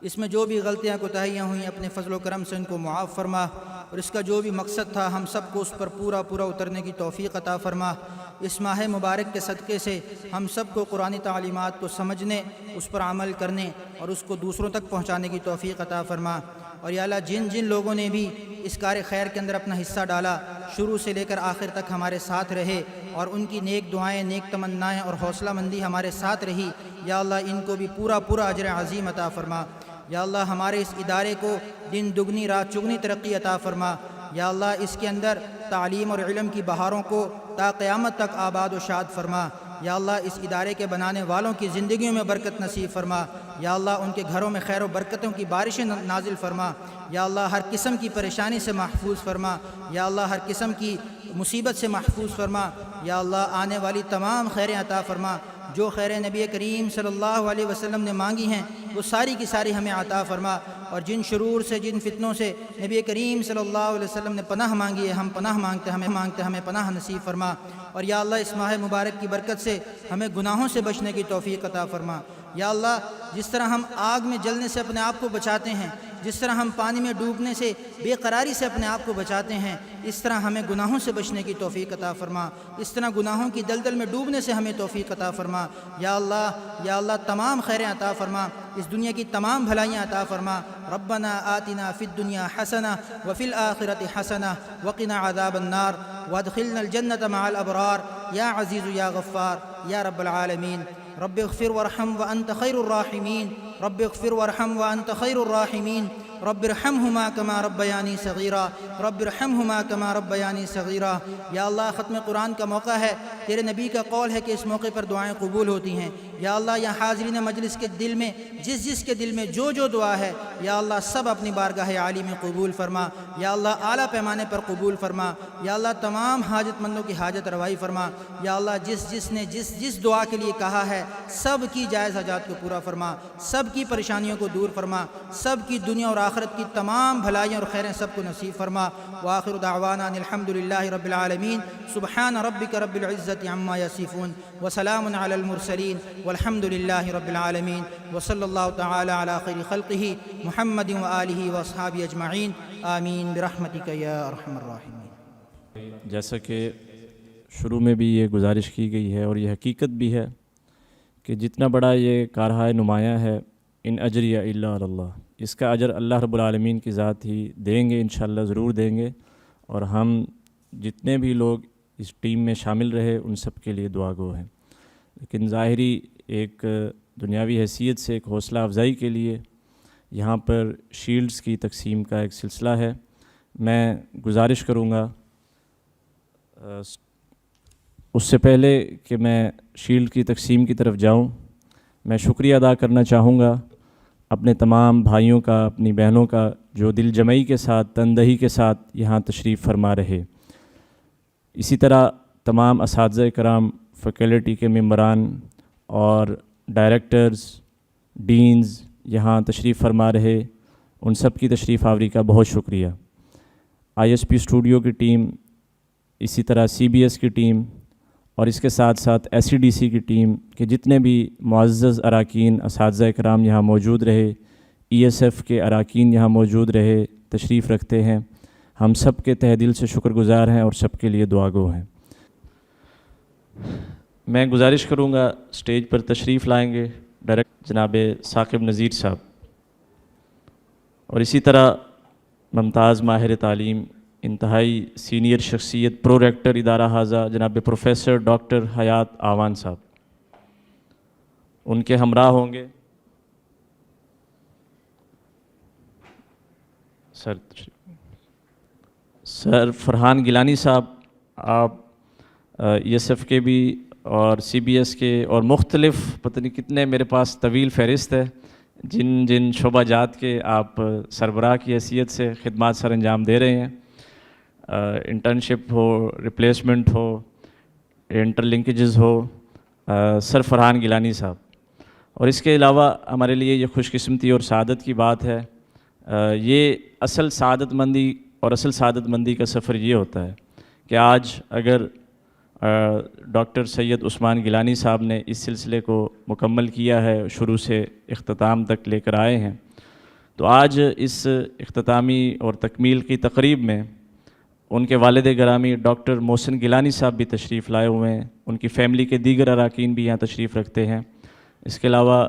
اس میں جو بھی غلطیاں کوتاہیاں ہوئیں اپنے فضل و کرم سے ان کو معاف فرما، اور اس کا جو بھی مقصد تھا ہم سب کو اس پر پورا اترنے کی توفیق عطا فرما. اس ماہ مبارک کے صدقے سے ہم سب کو قرآنی تعلیمات کو سمجھنے، اس پر عمل کرنے اور اس کو دوسروں تک پہنچانے کی توفیق عطا فرما. اور یا اللہ جن جن لوگوں نے بھی اس کار خیر کے اندر اپنا حصہ ڈالا، شروع سے لے کر آخر تک ہمارے ساتھ رہے اور ان کی نیک دعائیں، نیک تمنائیں اور حوصلہ مندی ہمارے ساتھ رہی، یا اللہ ان کو بھی پورا اجر عظیم عطا فرما. یا اللہ ہمارے اس ادارے کو دن دگنی رات چگنی ترقی عطا فرما. یا اللہ اس کے اندر تعلیم اور علم کی بہاروں کو تا قیامت تک آباد و شاد فرما. یا اللہ اس ادارے کے بنانے والوں کی زندگیوں میں برکت نصیب فرما، یا اللہ ان کے گھروں میں خیر و برکتوں کی بارشیں نازل فرما، یا اللہ ہر قسم کی پریشانی سے محفوظ فرما، یا اللہ ہر قسم کی مصیبت سے محفوظ فرما، یا اللہ آنے والی تمام خیریں عطا فرما، جو خیر نبی کریم صلی اللہ علیہ وسلم نے مانگی ہیں وہ ساری کی ساری ہمیں عطا فرما، اور جن شرور سے جن فتنوں سے نبی کریم صلی اللہ علیہ وسلم نے پناہ مانگی ہے ہم پناہ مانگتے ہمیں پناہ نصیب فرما، اور یا اللہ اس ماہ مبارک کی برکت سے ہمیں گناہوں سے بچنے کی توفیق عطا فرما، یا اللہ جس طرح ہم آگ میں جلنے سے اپنے آپ کو بچاتے ہیں، جس طرح ہم پانی میں ڈوبنے سے بے قراری سے اپنے آپ کو بچاتے ہیں، اس طرح ہمیں گناہوں سے بچنے کی توفیق عطا فرما، اس طرح گناہوں کی دلدل میں ڈوبنے سے ہمیں توفیق عطا فرما، یا اللہ تمام خیریں عطا فرما، اس دنیا کی تمام بھلائیاں عطا فرما۔ ربنا آتنا فی الدنیا حسنہ وفی الآخرۃ حسنہ وقنا عذاب النار وادخلنا الجنۃ مع الابرار یا عزیز یا غفار یا رب العالمین۔ رب اغفر وارحم وانت خیر الراحمین، رب اغفر وارحم وانت خیر الراحمین، رب ارحمہما کما ربیانی صغیرا، رب ارحمہما کما ربیانی صغیرا۔ یا اللہ ختم قرآن کا موقع ہے، تیرے نبی کا قول ہے کہ اس موقع پر دعائیں قبول ہوتی ہیں، یا اللہ یہاں حاضرین مجلس کے دل میں جس کے دل میں جو دعا ہے یا اللہ سب اپنی بارگاہ عالی میں قبول فرما، یا اللہ اعلیٰ پیمانے پر قبول فرما، یا اللہ تمام حاجت مندوں کی حاجت روائی فرما، یا اللہ جس نے جس دعا کے لیے کہا ہے سب کی جائز حاجات کو پورا فرما، سب کی پریشانیوں کو دور فرما، سب کی دنیا اور آخرت کی تمام بھلائیاں اور خیریں سب کو نصیب فرما۔ وآخر دعوانا ان الحمدللہ رب العالمین، سبحان ربک رب العزت عما یصفون وسلام علی المرسلین والحمد للہ رب العالمین، وصلی اللہ تعالی علی خیر خلقہ محمد وآلہ واصحابہ اجمعین، آمین برحمتک یا ارحم الراحمین۔ جیسا کہ شروع میں بھی یہ گزارش کی گئی ہے اور یہ حقیقت بھی ہے کہ جتنا بڑا یہ کارہائے نمایاں ہے، ان اجریہ الا علی اللہ، اس کا اجر اللہ رب العالمین کی ذات ہی دیں گے، انشاءاللہ ضرور دیں گے، اور ہم جتنے بھی لوگ اس ٹیم میں شامل رہے ان سب کے لیے دعا گو ہیں۔ لیکن ظاہری ایک دنیاوی حیثیت سے ایک حوصلہ افزائی کے لیے یہاں پر شیلڈز کی تقسیم کا ایک سلسلہ ہے۔ میں گزارش کروں گا اس سے پہلے کہ میں شیلڈ کی تقسیم کی طرف جاؤں، میں شکریہ ادا کرنا چاہوں گا اپنے تمام بھائیوں کا، اپنی بہنوں کا، جو دل جمعی کے ساتھ، تندہی کے ساتھ یہاں تشریف فرما رہے۔ اسی طرح تمام اساتذہ کرام، فیکلٹی کے ممبران اور ڈائریکٹرز، ڈینز یہاں تشریف فرما رہے، ان سب کی تشریف آوری کا بہت شکریہ۔ آئی ایس پی اسٹوڈیو کی ٹیم، اسی طرح سی بی ایس کی ٹیم، اور اس کے ساتھ ساتھ ایس سی ڈی سی کی ٹیم کے جتنے بھی معزز اراکین، اساتذہ کرام یہاں موجود رہے، ای ایس ایف کے اراکین یہاں موجود رہے، تشریف رکھتے ہیں، ہم سب کے تہ دل سے شکر گزار ہیں اور سب کے لیے دعا گو ہیں۔ میں گزارش کروں گا سٹیج پر تشریف لائیں گے ڈائریکٹر جناب ثاقب نذیر صاحب، اور اسی طرح ممتاز ماہر تعلیم، انتہائی سینئر شخصیت، پرو ریکٹر ادارہ حاضہ جناب پروفیسر ڈاکٹر حیات آوان صاحب، ان کے ہمراہ ہوں گے سر فرحان گیلانی صاحب، آپ ای ایس ایف کے بھی اور سی بی ایس کے اور مختلف پتہ نہیں کتنے میرے پاس طویل فہرست ہے جن شعبہ جات کے آپ سربراہ کی حیثیت سے خدمات سر انجام دے رہے ہیں، انٹرنشپ ہو، ریپلیسمنٹ ہو، انٹر لنکیجز ہو، سر فرحان گیلانی صاحب۔ اور اس کے علاوہ ہمارے لیے یہ خوش قسمتی اور سعادت کی بات ہے، یہ اصل سعادت مندی کا سفر یہ ہوتا ہے کہ آج اگر ڈاکٹر سید عثمان گیلانی صاحب نے اس سلسلے کو مکمل کیا ہے، شروع سے اختتام تک لے کر آئے ہیں، تو آج اس اختتامی اور تکمیل کی تقریب میں ان کے والد گرامی ڈاکٹر محسن گیلانی صاحب بھی تشریف لائے ہوئے ہیں، ان کی فیملی کے دیگر اراکین بھی یہاں تشریف رکھتے ہیں۔ اس کے علاوہ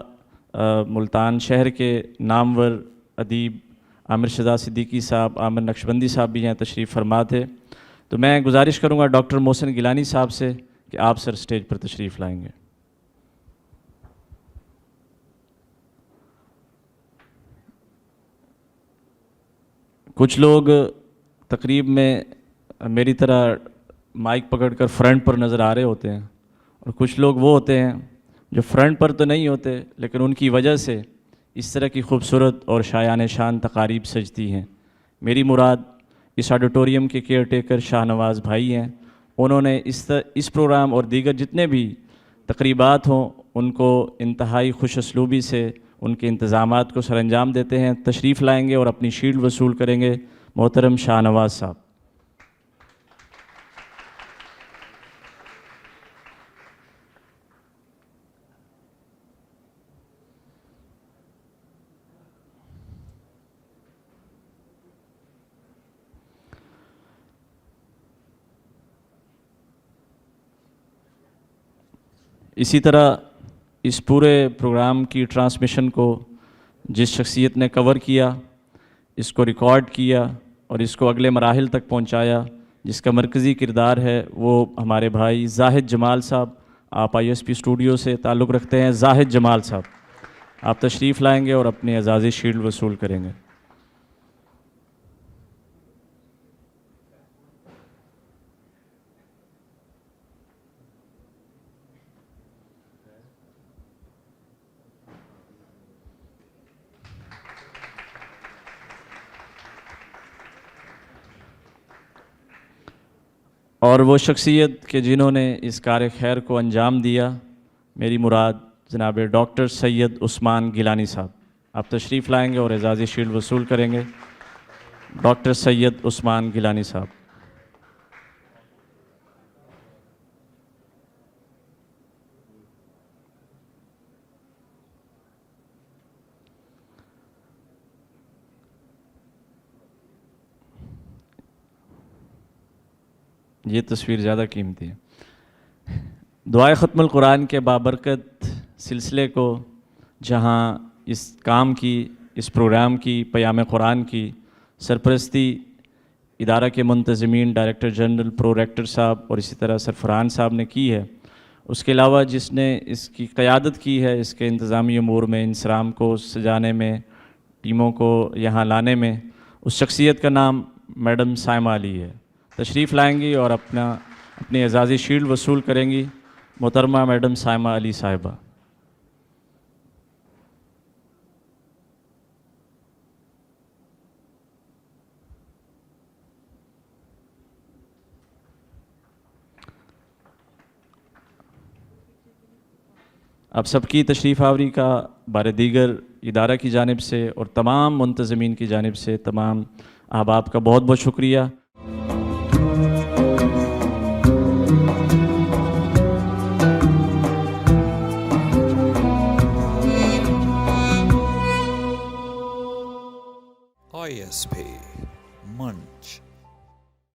ملتان شہر کے نامور ادیب عامر شہزاد صدیقی صاحب، عامر نقشبندی صاحب بھی یہاں تشریف فرما تھے۔ تو میں گزارش کروں گا ڈاکٹر محسن گیلانی صاحب سے کہ آپ سر سٹیج پر تشریف لائیں گے۔ کچھ لوگ تقریب میں میری طرح مائک پکڑ کر فرنٹ پر نظر آ رہے ہوتے ہیں اور کچھ لوگ وہ ہوتے ہیں جو فرنٹ پر تو نہیں ہوتے لیکن ان کی وجہ سے اس طرح کی خوبصورت اور شایان شان تقاریب سجتی ہیں۔ میری مراد اس آڈیٹوریم کے کیئر ٹیکر شاہ نواز بھائی ہیں۔ انہوں نے اس پروگرام اور دیگر جتنے بھی تقریبات ہوں ان کو انتہائی خوش اسلوبی سے ان کے انتظامات کو سر انجام دیتے ہیں۔ تشریف لائیں گے اور اپنی شیلڈ وصول کریں گے محترم شاہ نواز صاحب۔ اسی طرح اس پورے پروگرام کی ٹرانسمیشن کو جس شخصیت نے کور کیا، اس کو ریکارڈ کیا اور اس کو اگلے مراحل تک پہنچایا، جس کا مرکزی کردار ہے، وہ ہمارے بھائی زاہد جمال صاحب۔ آپ آئی ایس پی اسٹوڈیو سے تعلق رکھتے ہیں۔ زاہد جمال صاحب، آپ تشریف لائیں گے اور اپنی اعزازی شیلڈ وصول کریں گے۔ اور وہ شخصیت کہ جنہوں نے اس کار خیر کو انجام دیا، میری مراد جناب ڈاکٹر سید عثمان گیلانی صاحب، آپ تشریف لائیں گے اور اعزازی شیلڈ وصول کریں گے۔ ڈاکٹر سید عثمان گیلانی صاحب۔ یہ تصویر زیادہ قیمتی ہے۔ دعائے ختم القرآن کے بابرکت سلسلے کو جہاں اس کام کی، اس پروگرام کی، پیام قرآن کی سرپرستی ادارہ کے منتظمین ڈائریکٹر جنرل پرو ریکٹر صاحب اور اسی طرح سرفران صاحب نے کی ہے، اس کے علاوہ جس نے اس کی قیادت کی ہے اس کے انتظامی امور میں، انصرام کو سجانے میں، ٹیموں کو یہاں لانے میں، اس شخصیت کا نام میڈم سائمہ علی ہے۔ تشریف لائیں گی اور اپنی اعزازی شیلڈ وصول کریں گی محترمہ میڈم سائمہ علی صاحبہ۔ آپ سب کی تشریف آوری کا بار دیگر ادارہ کی جانب سے اور تمام منتظمین کی جانب سے تمام احباب کا بہت بہت شکریہ۔ ISP Munch